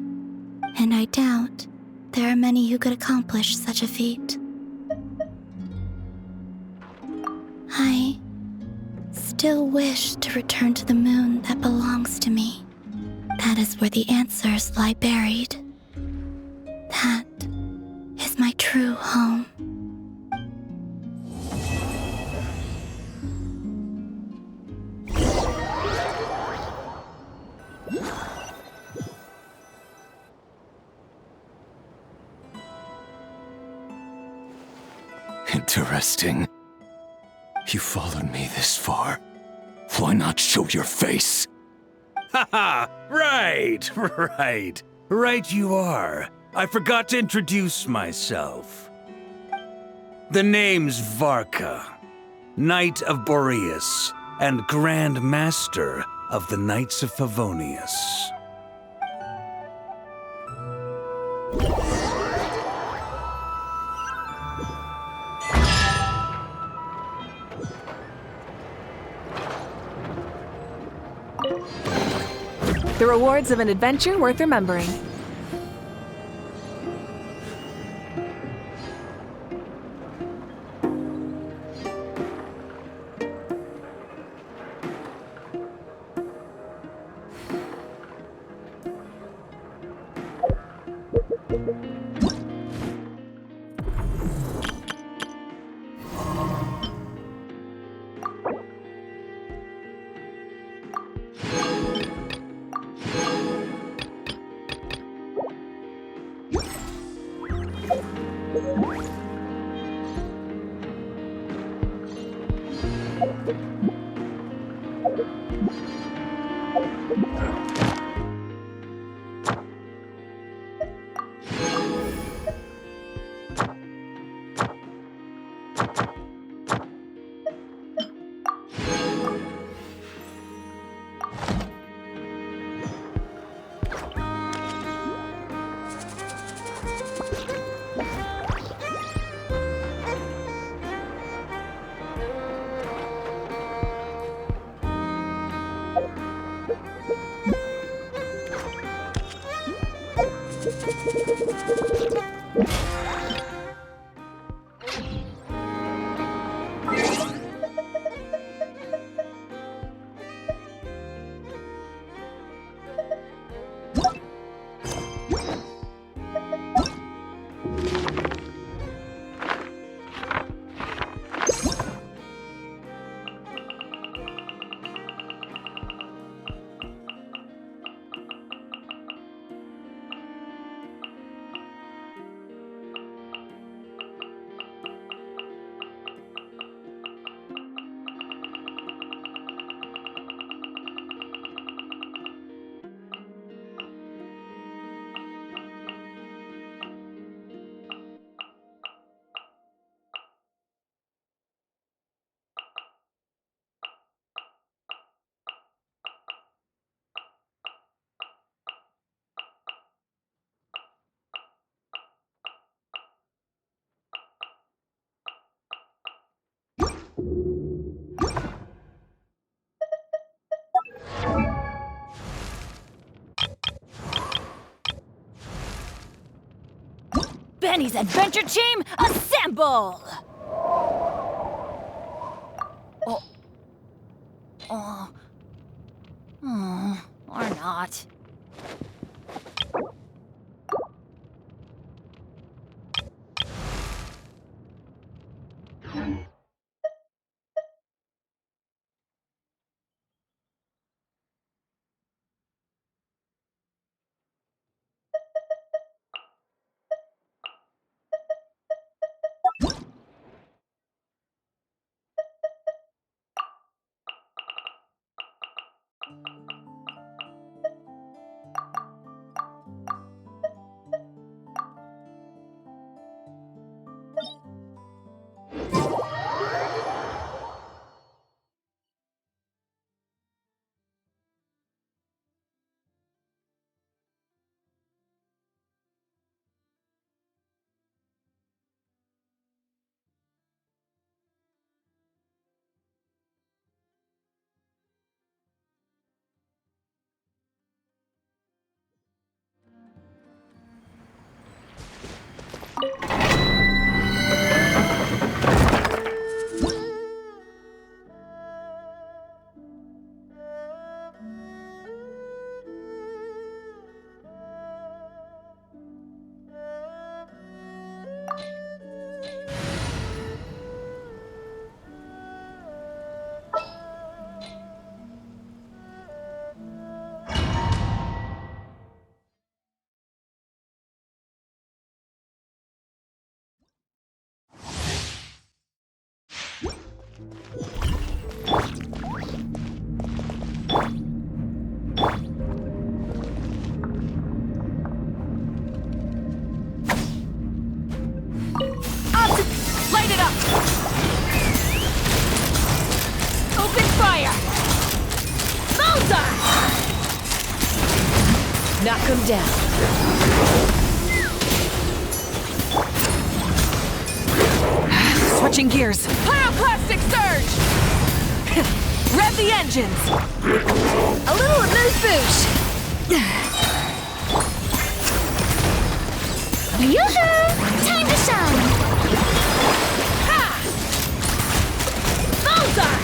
And I doubt there are many who could accomplish such a feat. I still wish to return to the moon that belongs to me. That is where the answers lie buried. That is my true home. Interesting. You followed me this far. Why not show your face? Haha! Right, right. Right you are. I forgot to introduce myself. The name's Varka, Knight of Boreas, and Grand Master of the Knights of Favonius. The rewards of an adventure worth remembering. Danny's adventure team, assemble! Or not. Light it up! Open fire! Bullseye! Knock him down. Switching gears. Pyroclastic surge! Rev the engines! A little amuse-bouche. Yoo-hoo! Time to shine! Ha! Bullseye!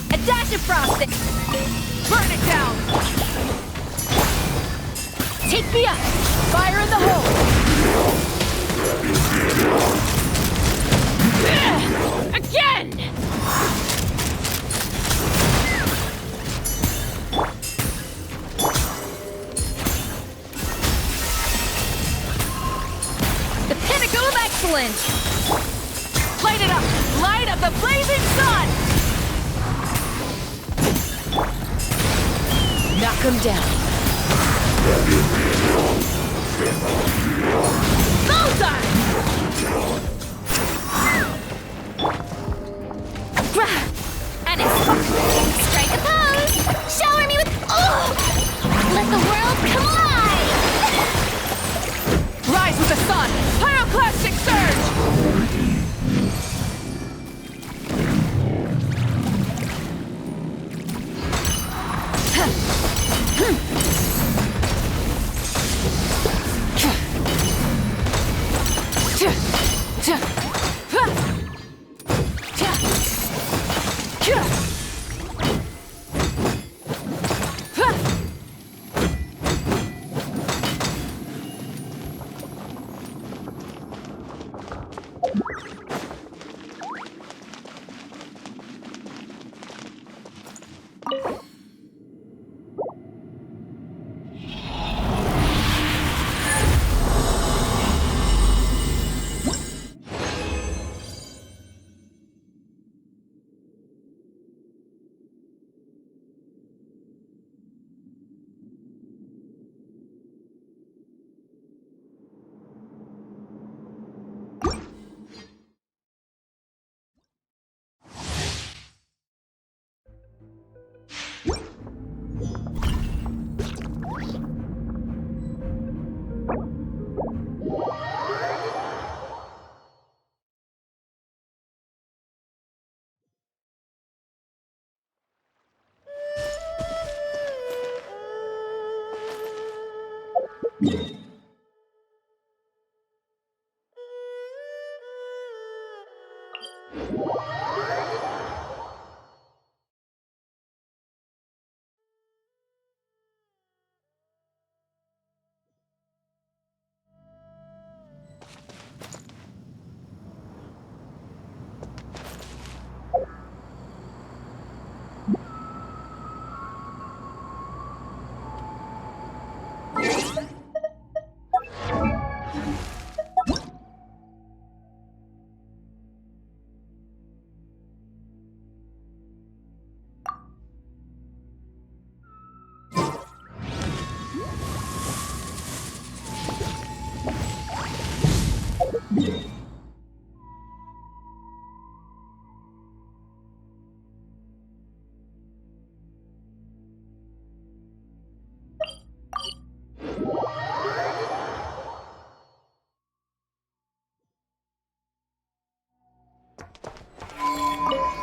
A dash of frosting! Burn it down! Take me up! Fire in the hole! Again! The pinnacle of excellence! Light it up! Light up the blazing sun! Knock him down. Bullseye! And it's strike a pose! Shower me with let the world collide! Rise with the sun! Pyroclastic surge!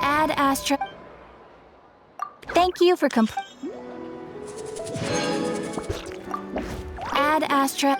Ad Astra. Thank you for Ad Astra.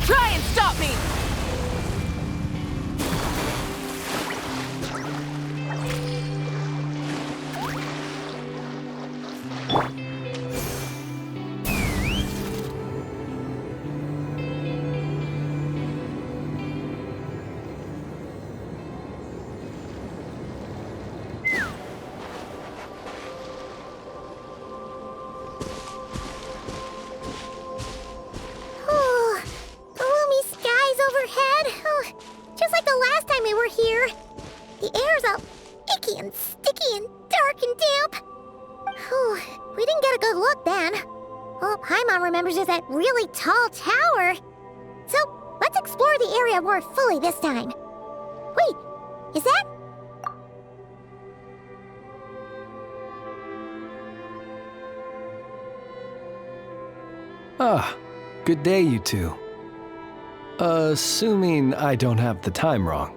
Try and stop me! Here. The air's all icky and sticky and dark and damp. Whew, we didn't get a good look then. All Paimon remembers is that really tall tower. So, let's explore the area more fully this time. Wait, is that... Ah, good day, you two. Assuming I don't have the time wrong.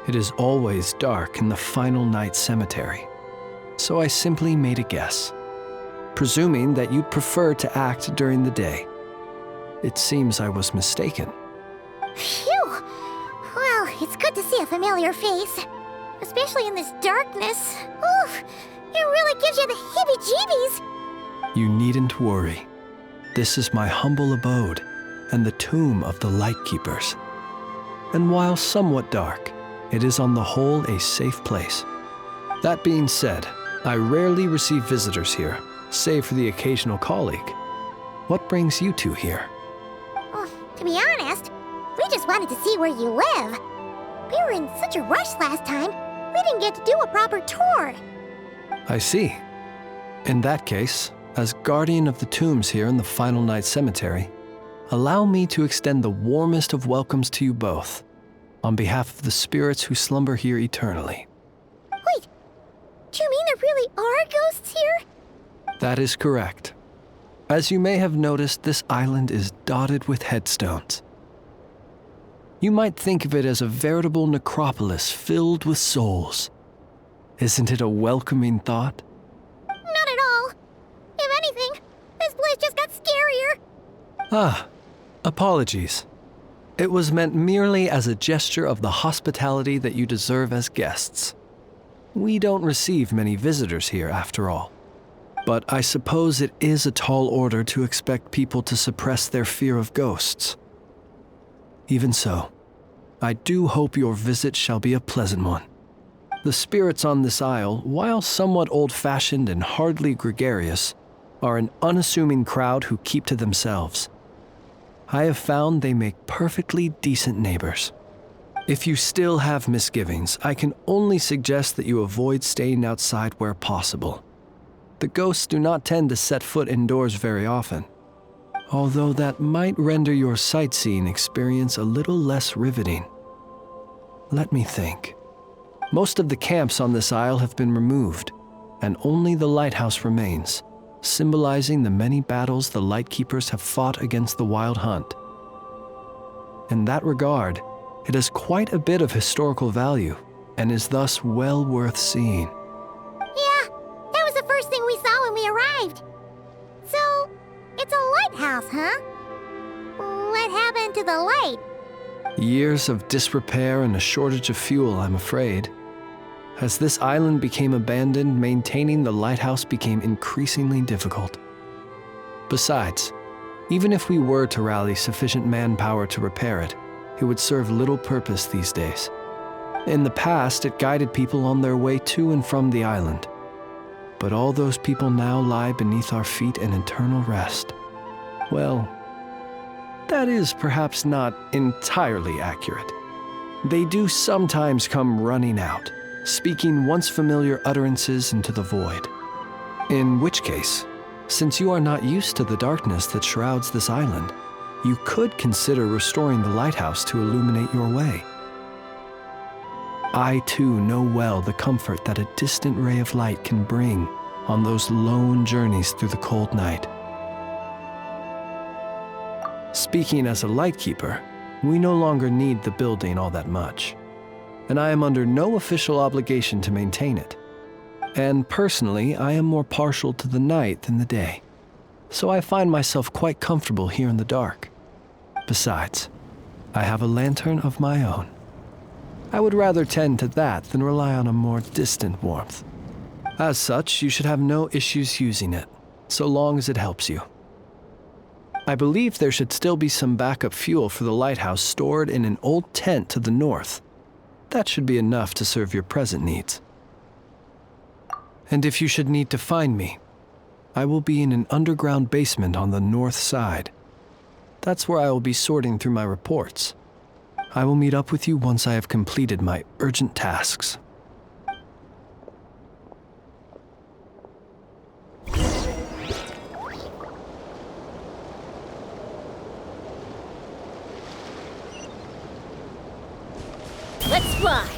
It is always dark in the final night cemetery, so I simply made a guess, presuming that you'd prefer to act during the day. It seems I was mistaken. Phew! Well, it's good to see a familiar face, especially in this darkness. Oof! It really gives you the heebie-jeebies! You needn't worry. This is my humble abode and the tomb of the Lightkeepers. and while somewhat dark, it is on the whole a safe place. That being said, I rarely receive visitors here, save for the occasional colleague. What brings you two here? Oh, to be honest, we just wanted to see where you live. We were in such a rush last time, we didn't get to do a proper tour. I see. In that case, as guardian of the tombs here in the Final Night Cemetery, allow me to extend the warmest of welcomes to you both, on behalf of the spirits who slumber here eternally. Wait, do you mean there really are ghosts here? That is correct. As you may have noticed, this island is dotted with headstones. You might think of it as a veritable necropolis filled with souls. Isn't it a welcoming thought? Not at all. If anything, this place just got scarier. Ah, apologies. It was meant merely as a gesture of the hospitality that you deserve as guests. We don't receive many visitors here, after all. But I suppose it is a tall order to expect people to suppress their fear of ghosts. Even so, I do hope your visit shall be a pleasant one. The spirits on this isle, while somewhat old-fashioned and hardly gregarious, are an unassuming crowd who keep to themselves. I have found they make perfectly decent neighbors. If you still have misgivings, I can only suggest that you avoid staying outside where possible. The ghosts do not tend to set foot indoors very often, although that might render your sightseeing experience a little less riveting. Let me think. Most of the camps on this isle have been removed, and only the lighthouse remains, symbolizing the many battles the Lightkeepers have fought against the Wild Hunt. In that regard, it has quite a bit of historical value, and is thus well worth seeing. Yeah, that was the first thing we saw when we arrived. So, it's a lighthouse, huh? What happened to the light? Years of disrepair and a shortage of fuel, I'm afraid. As this island became abandoned, maintaining the lighthouse became increasingly difficult. Besides, even if we were to rally sufficient manpower to repair it, it would serve little purpose these days. In the past, it guided people on their way to and from the island. But all those people now lie beneath our feet in eternal rest. Well, that is perhaps not entirely accurate. They do sometimes come running out, speaking once familiar utterances into the void. In which case, since you are not used to the darkness that shrouds this island, you could consider restoring the lighthouse to illuminate your way. I too know well the comfort that a distant ray of light can bring on those lone journeys through the cold night. Speaking as a lightkeeper, we no longer need the building all that much, and I am under no official obligation to maintain it. And personally, I am more partial to the night than the day, so I find myself quite comfortable here in the dark. Besides, I have a lantern of my own. I would rather tend to that than rely on a more distant warmth. As such, you should have no issues using it, so long as it helps you. I believe there should still be some backup fuel for the lighthouse stored in an old tent to the north. That should be enough to serve your present needs. And if you should need to find me, I will be in an underground basement on the north side. That's where I will be sorting through my reports. I will meet up with you once I have completed my urgent tasks. Let's fly!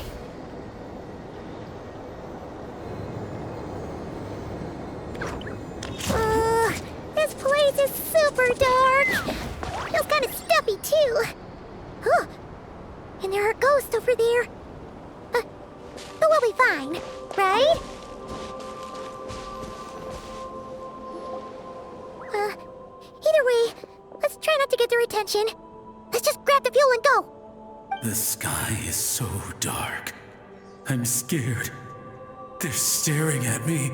This place is super dark. Feels kind of stuffy too. Huh. And there are ghosts over there. But we'll be fine, right? Either way, let's try not to get their attention. Let's just grab the fuel and go. The sky is so dark. I'm scared. They're staring at me.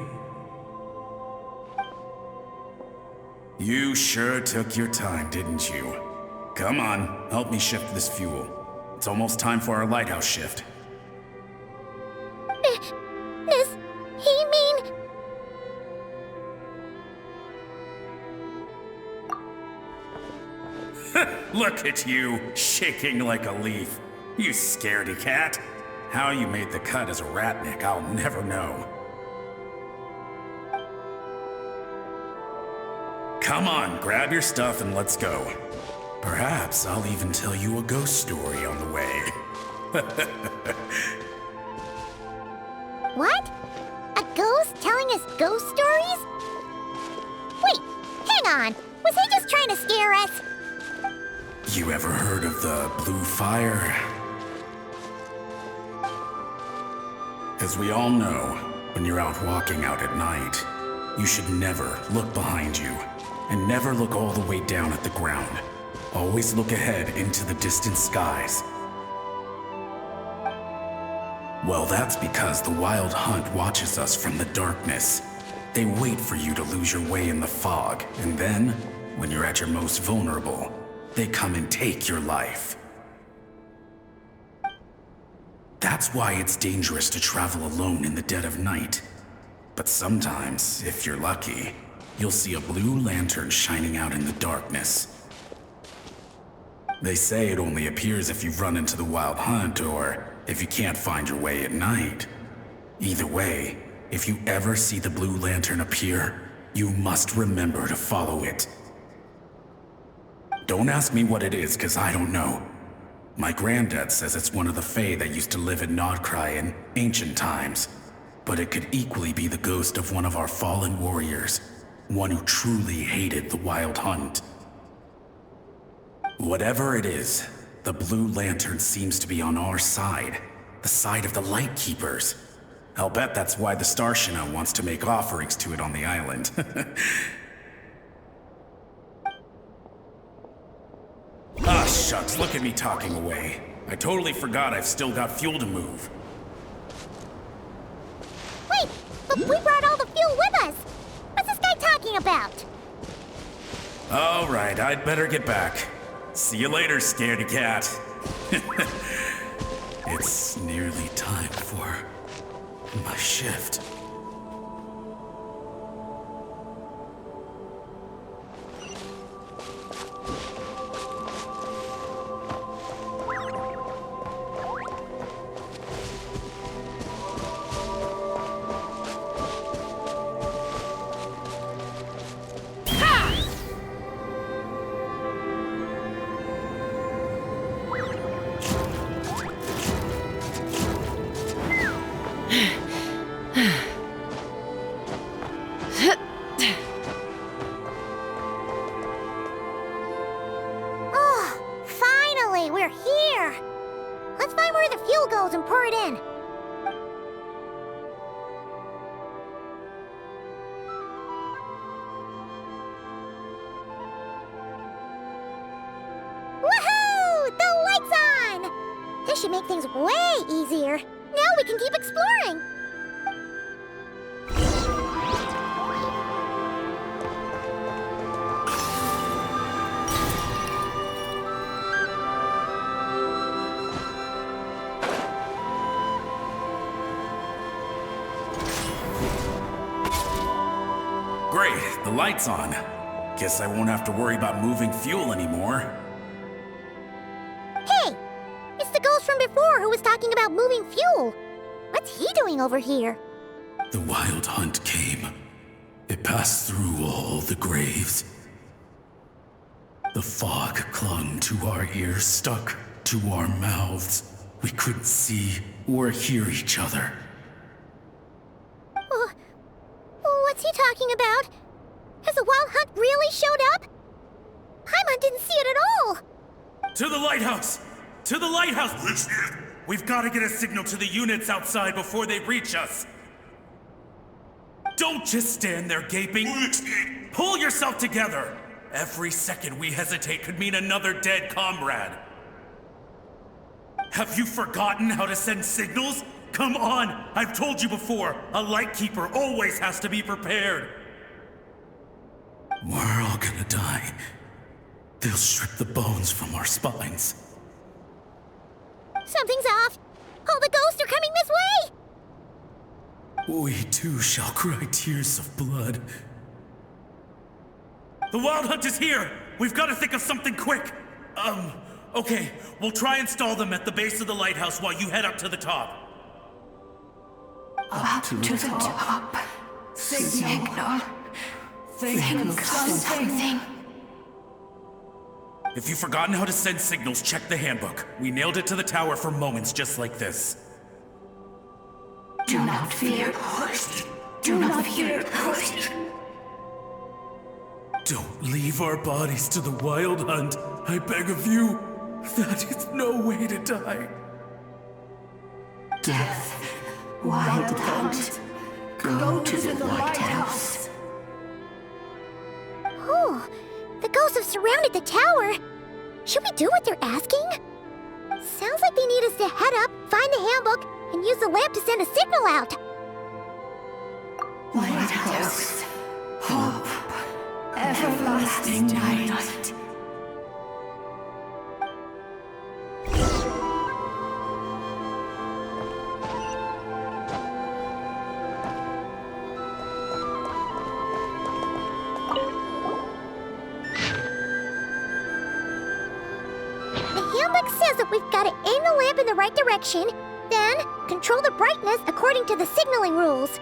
You sure took your time, didn't you? Come on, help me shift this fuel. It's almost time for our lighthouse shift. Does he mean... Look at you, shaking like a leaf. You scaredy cat. How you made the cut as a ratnik, I'll never know. Come on, grab your stuff and let's go. Perhaps I'll even tell you a ghost story on the way. What? A ghost telling us ghost stories? Wait, hang on. Was he just trying to scare us? You ever heard of the blue fire? As we all know, when you're out walking out at night, you should never look behind you, and never look all the way down at the ground. Always look ahead into the distant skies. Well, that's because the Wild Hunt watches us from the darkness. They wait for you to lose your way in the fog, and then, when you're at your most vulnerable, they come and take your life. That's why it's dangerous to travel alone in the dead of night. But sometimes, if you're lucky, you'll see a blue lantern shining out in the darkness. They say it only appears if you've run into the Wild Hunt or if you can't find your way at night. Either way, if you ever see the blue lantern appear, you must remember to follow it. Don't ask me what it is, 'cause I don't know. My granddad says it's one of the Fae that used to live in Nodcry in ancient times. But it could equally be the ghost of one of our fallen warriors. One who truly hated the Wild Hunt. Whatever it is, the blue lantern seems to be on our side. The side of the Light Keepers. I'll bet that's why the Starshina wants to make offerings to it on the island. Ah, shucks, look at me talking away. I totally forgot I've still got fuel to move. Wait, but we brought all the fuel with us. What's this guy talking about? All right, I'd better get back. See you later, scaredy cat. It's nearly time for my shift. And pour it in. Woohoo! The light's on! This should make things way easier. Now we can keep exploring. Great, the light's on. Guess I won't have to worry about moving fuel anymore. Hey! It's the ghost from before who was talking about moving fuel. What's he doing over here? The Wild Hunt came. It passed through all the graves. The fog clung to our ears, stuck to our mouths. We couldn't see or hear each other. What's he talking about? Has the Wild Hunt really showed up? Paimon didn't see it at all! To the lighthouse! To the lighthouse! We've got to get a signal to the units outside before they reach us. Don't just stand there gaping. Pull yourself together! Every second we hesitate could mean another dead comrade. Have you forgotten how to send signals? Come on! I've told you before, a Lightkeeper always has to be prepared! We're all gonna die. They'll strip the bones from our spines. Something's off. All the ghosts are coming this way! We too shall cry tears of blood. The Wild Hunt is here! We've got to think of something quick! Okay, we'll try and stall them at the base of the lighthouse while you head up to the top. Up to the top. Signal. Think of something. If you've forgotten how to send signals, check the handbook. We nailed it to the tower for moments just like this. Do not fear, ghost. Do not fear, ghost. Don't leave our bodies to the Wild Hunt, I beg of you. That is no way to die. Death, Wild Hunt, go to the lighthouse. Oh, the ghosts have surrounded the tower. Should we do what they're asking? Sounds like they need us to head up, find the handbook, and use the lamp to send a signal out. Lighthouse, hope, everlasting night. The handbook says that we've got to aim the lamp in the right direction, then control the brightness according to the signaling rules.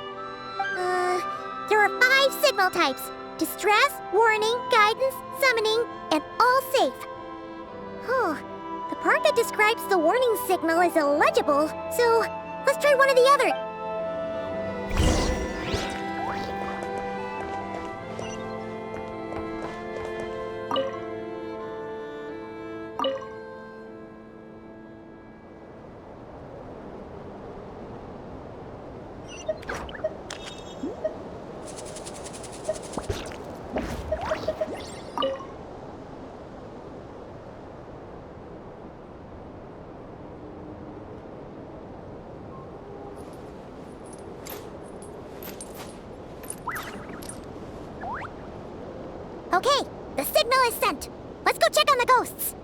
There are 5 signal types: distress, warning, guidance, summoning, and all safe. Oh, the part that describes the warning signal is illegible, so let's try one or the other. Okay, the signal is sent. Let's go check on the ghosts.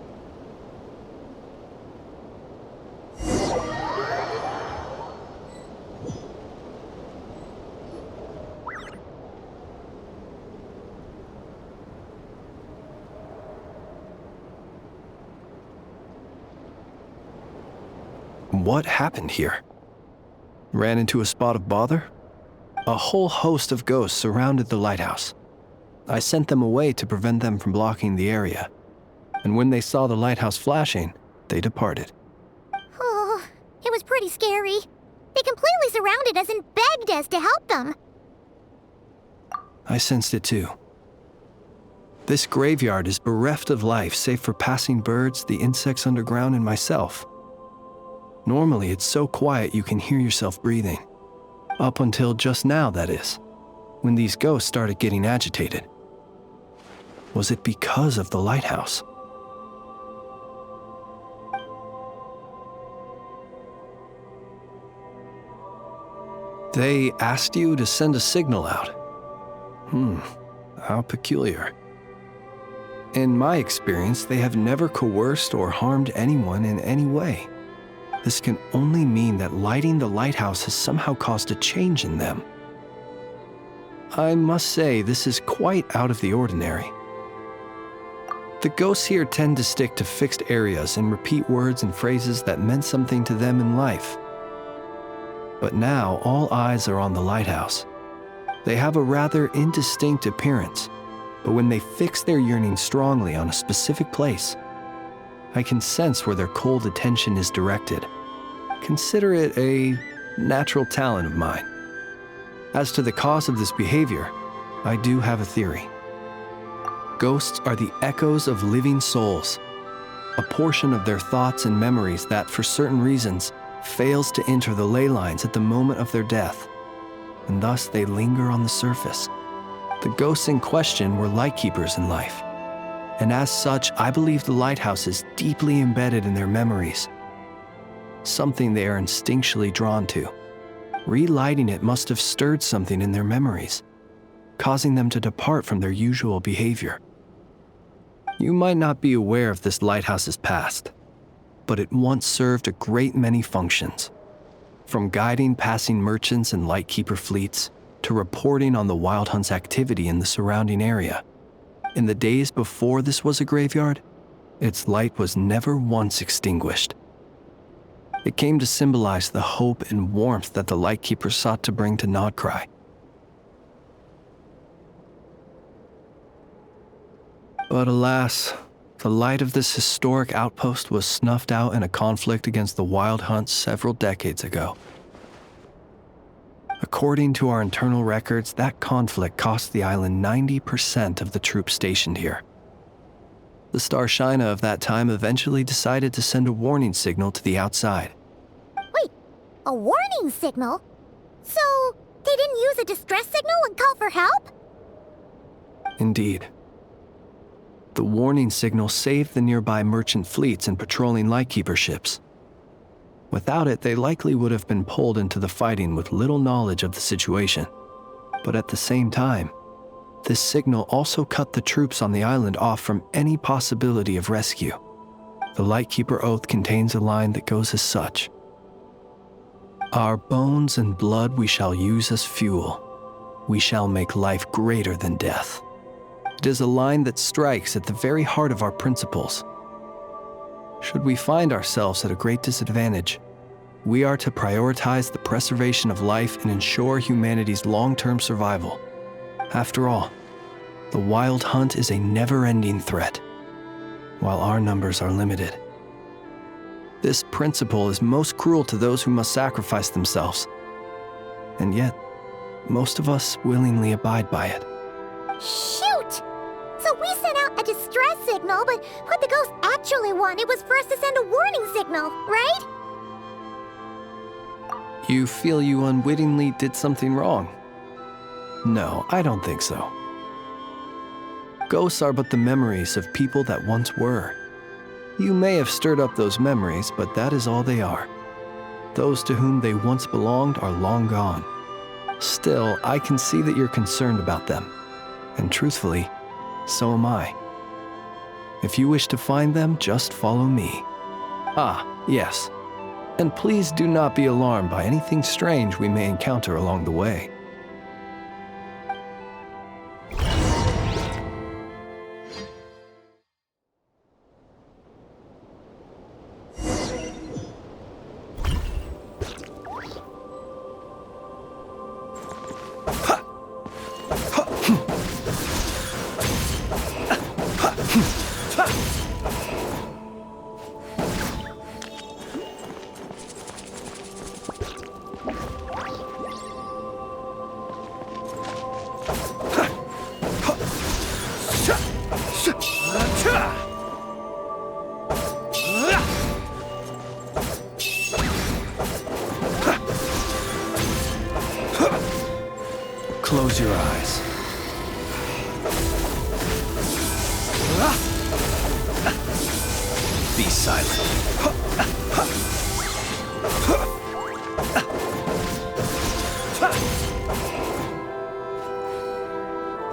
What happened here? Ran into a spot of bother? A whole host of ghosts surrounded the lighthouse. I sent them away to prevent them from blocking the area. And when they saw the lighthouse flashing, they departed. Oh, it was pretty scary. They completely surrounded us and begged us to help them. I sensed it too. This graveyard is bereft of life save for passing birds, the insects underground, and myself. Normally, it's so quiet you can hear yourself breathing. Up until just now, that is, when these ghosts started getting agitated. Was it because of the lighthouse? They asked you to send a signal out. How peculiar. In my experience, they have never coerced or harmed anyone in any way. This can only mean that lighting the lighthouse has somehow caused a change in them. I must say, this is quite out of the ordinary. The ghosts here tend to stick to fixed areas and repeat words and phrases that meant something to them in life. But now, all eyes are on the lighthouse. They have a rather indistinct appearance, but when they fix their yearning strongly on a specific place, I can sense where their cold attention is directed. Consider it a natural talent of mine. As to the cause of this behavior, I do have a theory. Ghosts are the echoes of living souls, a portion of their thoughts and memories that, for certain reasons, fails to enter the ley lines at the moment of their death, and thus they linger on the surface. The ghosts in question were lightkeepers in life, and as such, I believe the lighthouse is deeply embedded in their memories, something they are instinctually drawn to. Relighting it must have stirred something in their memories, causing them to depart from their usual behavior. You might not be aware of this lighthouse's past, but it once served a great many functions. From guiding passing merchants and lightkeeper fleets, to reporting on the Wild Hunt's activity in the surrounding area. In the days before this was a graveyard, its light was never once extinguished. It came to symbolize the hope and warmth that the lightkeeper sought to bring to Nodcry. But alas, the light of this historic outpost was snuffed out in a conflict against the Wild Hunt several decades ago. According to our internal records, that conflict cost the island 90% of the troops stationed here. The Starshina of that time eventually decided to send a warning signal to the outside. Wait, a warning signal? So, they didn't use a distress signal and call for help? Indeed. The warning signal saved the nearby merchant fleets and patrolling lightkeeper ships. Without it, they likely would have been pulled into the fighting with little knowledge of the situation. But at the same time, this signal also cut the troops on the island off from any possibility of rescue. The Lightkeeper Oath contains a line that goes as such: "Our bones and blood we shall use as fuel. We shall make life greater than death." It is a line that strikes at the very heart of our principles. Should we find ourselves at a great disadvantage, we are to prioritize the preservation of life and ensure humanity's long-term survival. After all, the Wild Hunt is a never-ending threat, while our numbers are limited. This principle is most cruel to those who must sacrifice themselves, and yet, most of us willingly abide by it. Shoot! So we sent out a distress signal, but what the ghost actually wanted was for us to send a warning signal, right? You feel you unwittingly did something wrong? No, I don't think so. Ghosts are but the memories of people that once were. You may have stirred up those memories, but that is all they are. Those to whom they once belonged are long gone. Still, I can see that you're concerned about them. And truthfully, so am I. If you wish to find them, just follow me. Ah, yes. And please do not be alarmed by anything strange we may encounter along the way. Close your eyes. Be silent.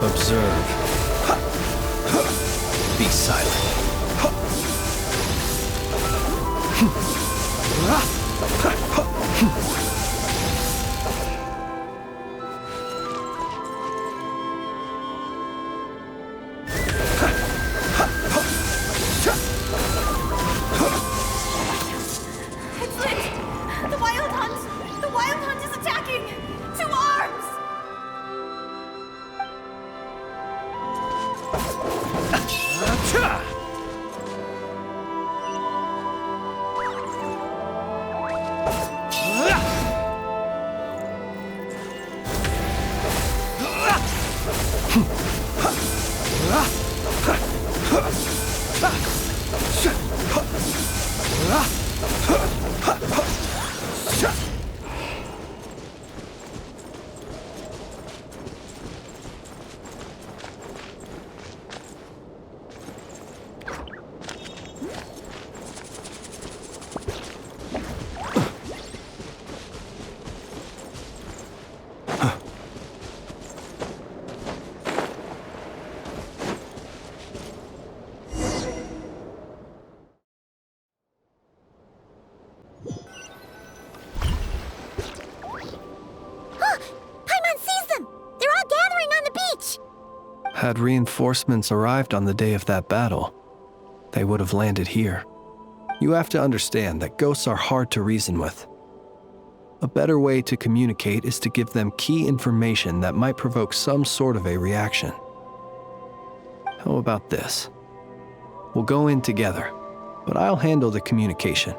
Observe. Be silent. Had reinforcements arrived on the day of that battle, they would have landed here. You have to understand that ghosts are hard to reason with. A better way to communicate is to give them key information that might provoke some sort of a reaction. How about this? We'll go in together, but I'll handle the communication.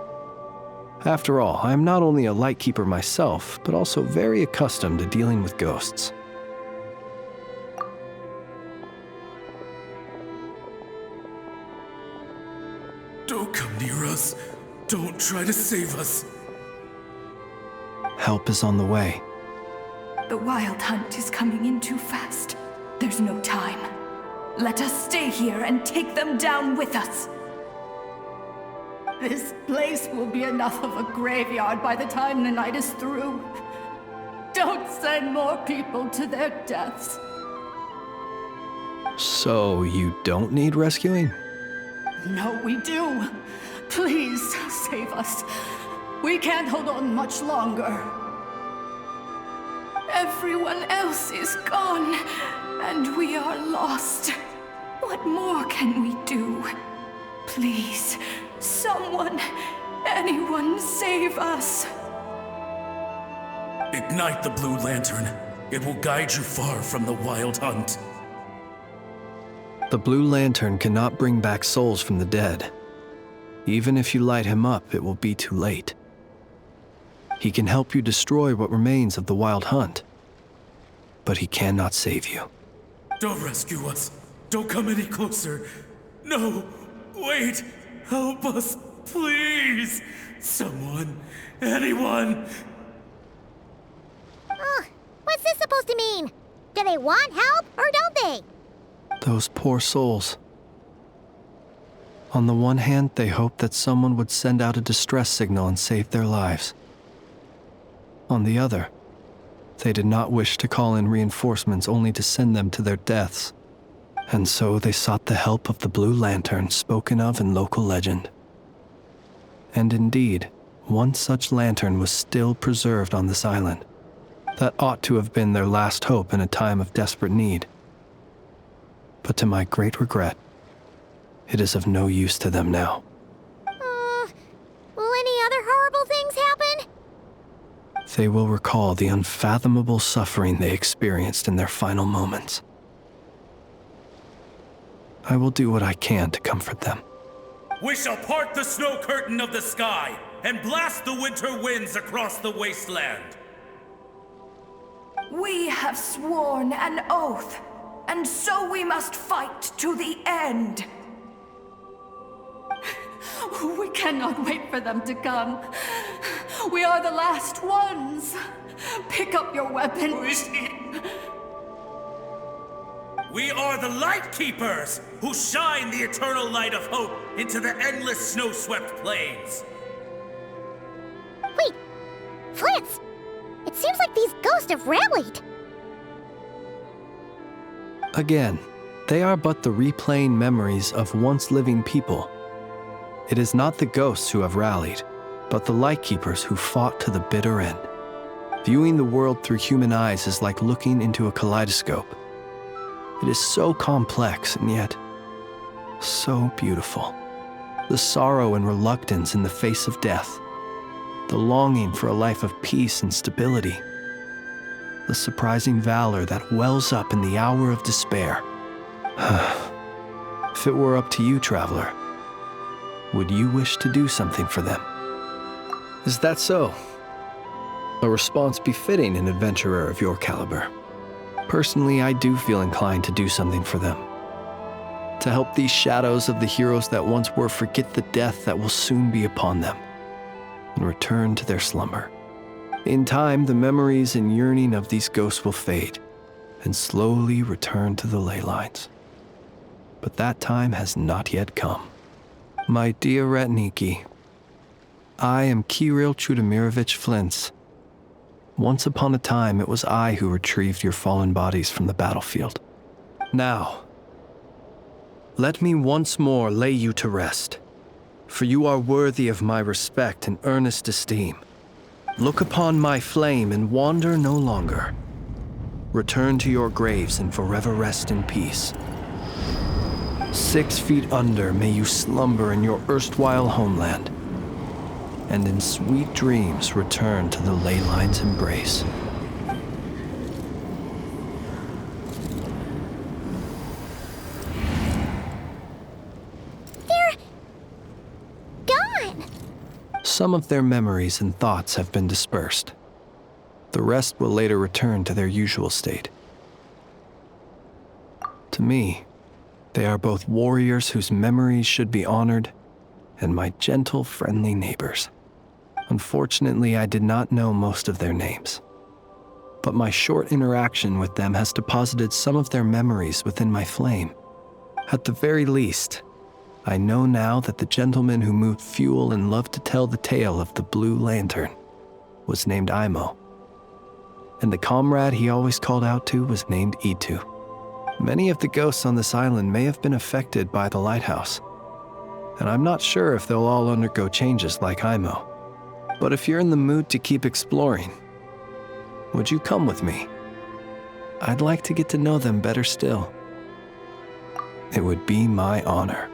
After all, I am not only a lightkeeper myself, but also very accustomed to dealing with ghosts. Don't come near us. Don't try to save us. Help is on the way. The Wild Hunt is coming in too fast. There's no time. Let us stay here and take them down with us. This place will be enough of a graveyard by the time the night is through. Don't send more people to their deaths. So you don't need rescuing? No, we do. Please, save us. We can't hold on much longer. Everyone else is gone, and we are lost. What more can we do? Please, someone, anyone, save us. Ignite the blue lantern. It will guide you far from the Wild Hunt. The blue lantern cannot bring back souls from the dead. Even if you light him up, it will be too late. He can help you destroy what remains of the Wild Hunt, but he cannot save you. Don't rescue us. Don't come any closer. No, wait. Help us, please. Someone, anyone. What's this supposed to mean? Do they want help, or don't they? Those poor souls. On the one hand, they hoped that someone would send out a distress signal and save their lives. On the other, they did not wish to call in reinforcements only to send them to their deaths. And so they sought the help of the Blue Lantern spoken of in local legend. And indeed, one such lantern was still preserved on this island. That ought to have been their last hope in a time of desperate need. But to my great regret, it is of no use to them now. Will any other horrible things happen? They will recall the unfathomable suffering they experienced in their final moments. I will do what I can to comfort them. We shall part the snow curtain of the sky and blast the winter winds across the wasteland. We have sworn an oath, and so we must fight to the end. We cannot wait for them to come. We are the last ones. Pick up your weapons. We are the Light Keepers, who shine the eternal light of hope into the endless snow-swept plains. Wait, Fritz! It seems like these ghosts have rallied. Again, they are but the replaying memories of once living people. It is not the ghosts who have rallied, but the Lightkeepers who fought to the bitter end. Viewing the world through human eyes is like looking into a kaleidoscope. It is so complex and yet so beautiful. The sorrow and reluctance in the face of death. The longing for a life of peace and stability. The surprising valor that wells up in the hour of despair. If it were up to you, traveler, would you wish to do something for them? Is that so? A response befitting an adventurer of your caliber. Personally, I do feel inclined to do something for them. To help these shadows of the heroes that once were forget the death that will soon be upon them, and return to their slumber. In time, the memories and yearning of these ghosts will fade, and slowly return to the ley lines. But that time has not yet come. My dear Retniki, I am Kirill Chudamirovich Flintz. Once upon a time, it was I who retrieved your fallen bodies from the battlefield. Now, let me once more lay you to rest, for you are worthy of my respect and earnest esteem. Look upon my flame and wander no longer. return to your graves and forever rest in peace. 6 feet under may you slumber in your erstwhile homeland, and in sweet dreams return to the ley line's embrace. They're gone. Some of their memories and thoughts have been dispersed. The rest will later return to their usual state. To me, they are both warriors whose memories should be honored and my gentle, friendly neighbors. Unfortunately, I did not know most of their names, but my short interaction with them has deposited some of their memories within my flame. At the very least, I know now that the gentleman who moved fuel and loved to tell the tale of the Blue Lantern was named Imo, and the comrade he always called out to was named Itu. Many of the ghosts on this island may have been affected by the lighthouse, and I'm not sure if they'll all undergo changes like Imo. But if you're in the mood to keep exploring, would you come with me? I'd like to get to know them better still. It would be my honor.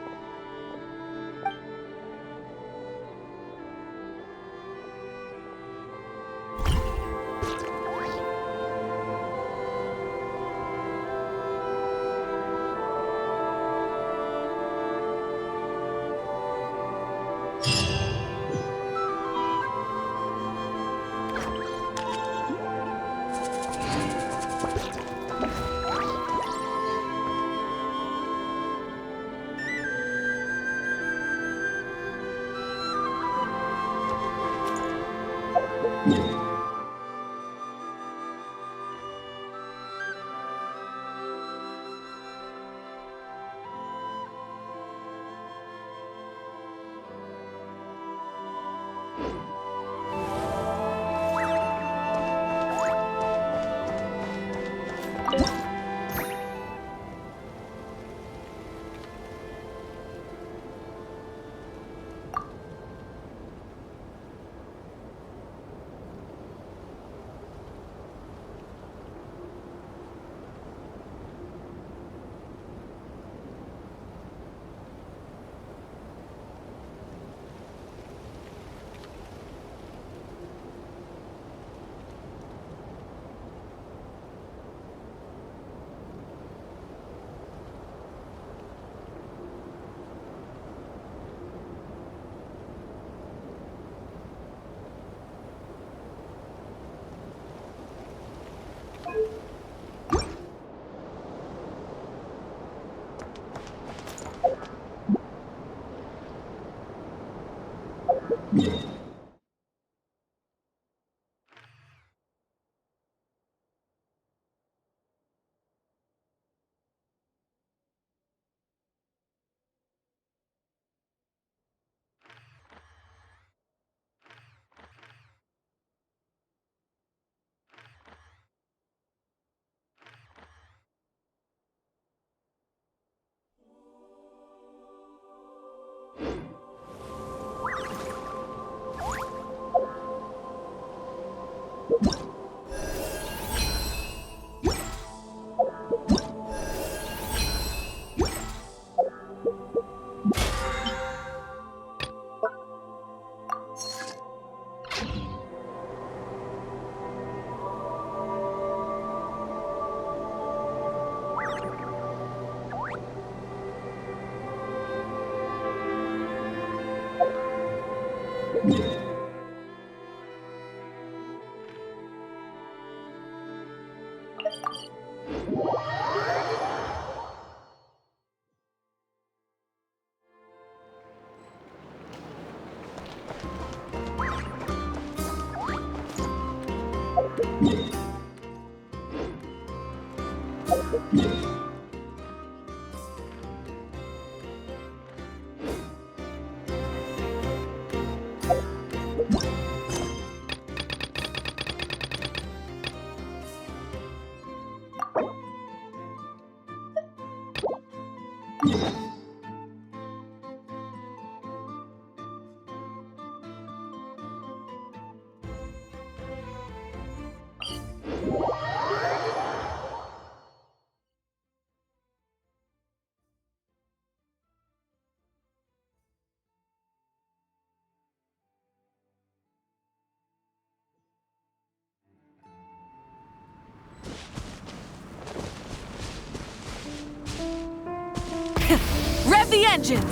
Rev the engines!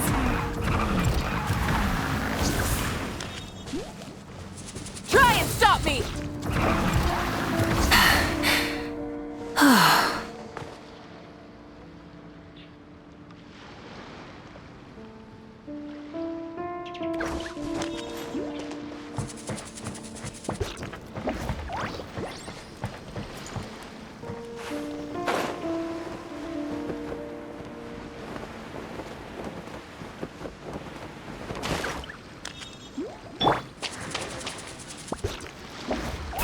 Try and stop me!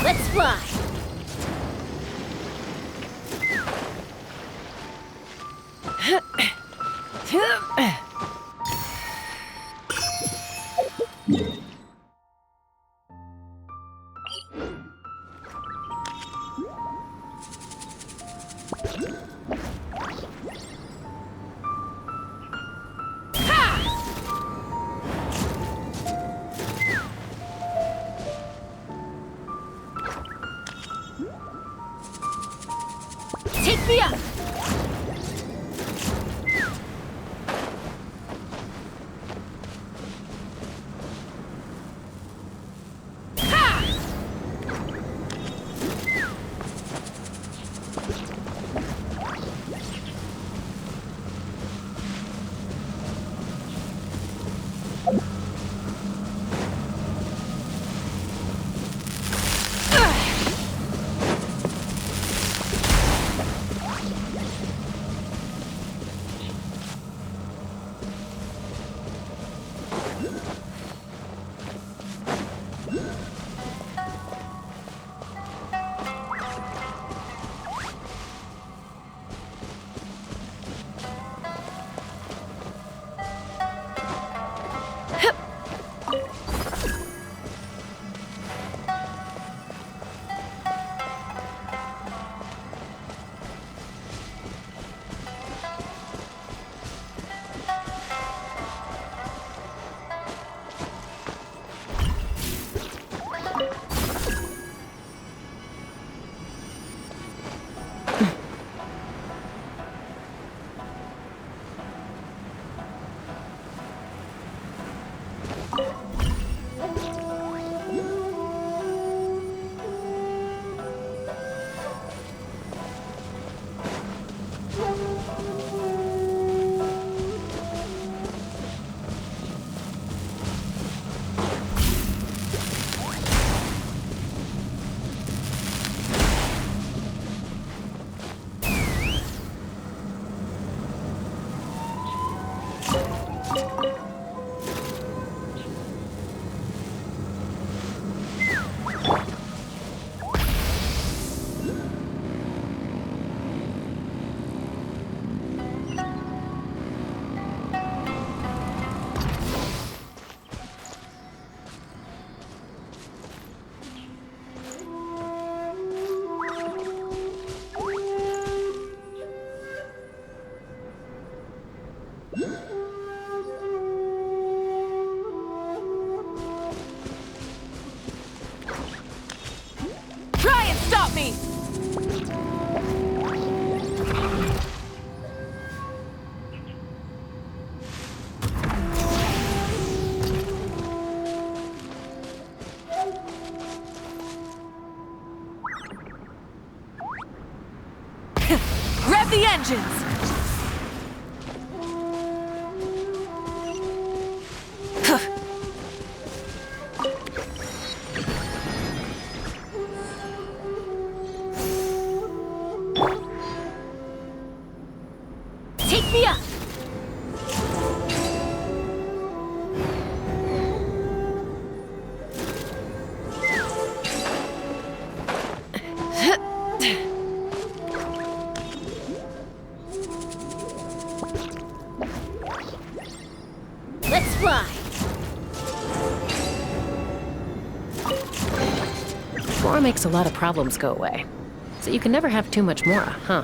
Let's fly! Take me up! Try and stop me! Rev the engines! Take me up! Let's fly! Mora makes a lot of problems go away. So you can never have too much Mora, huh?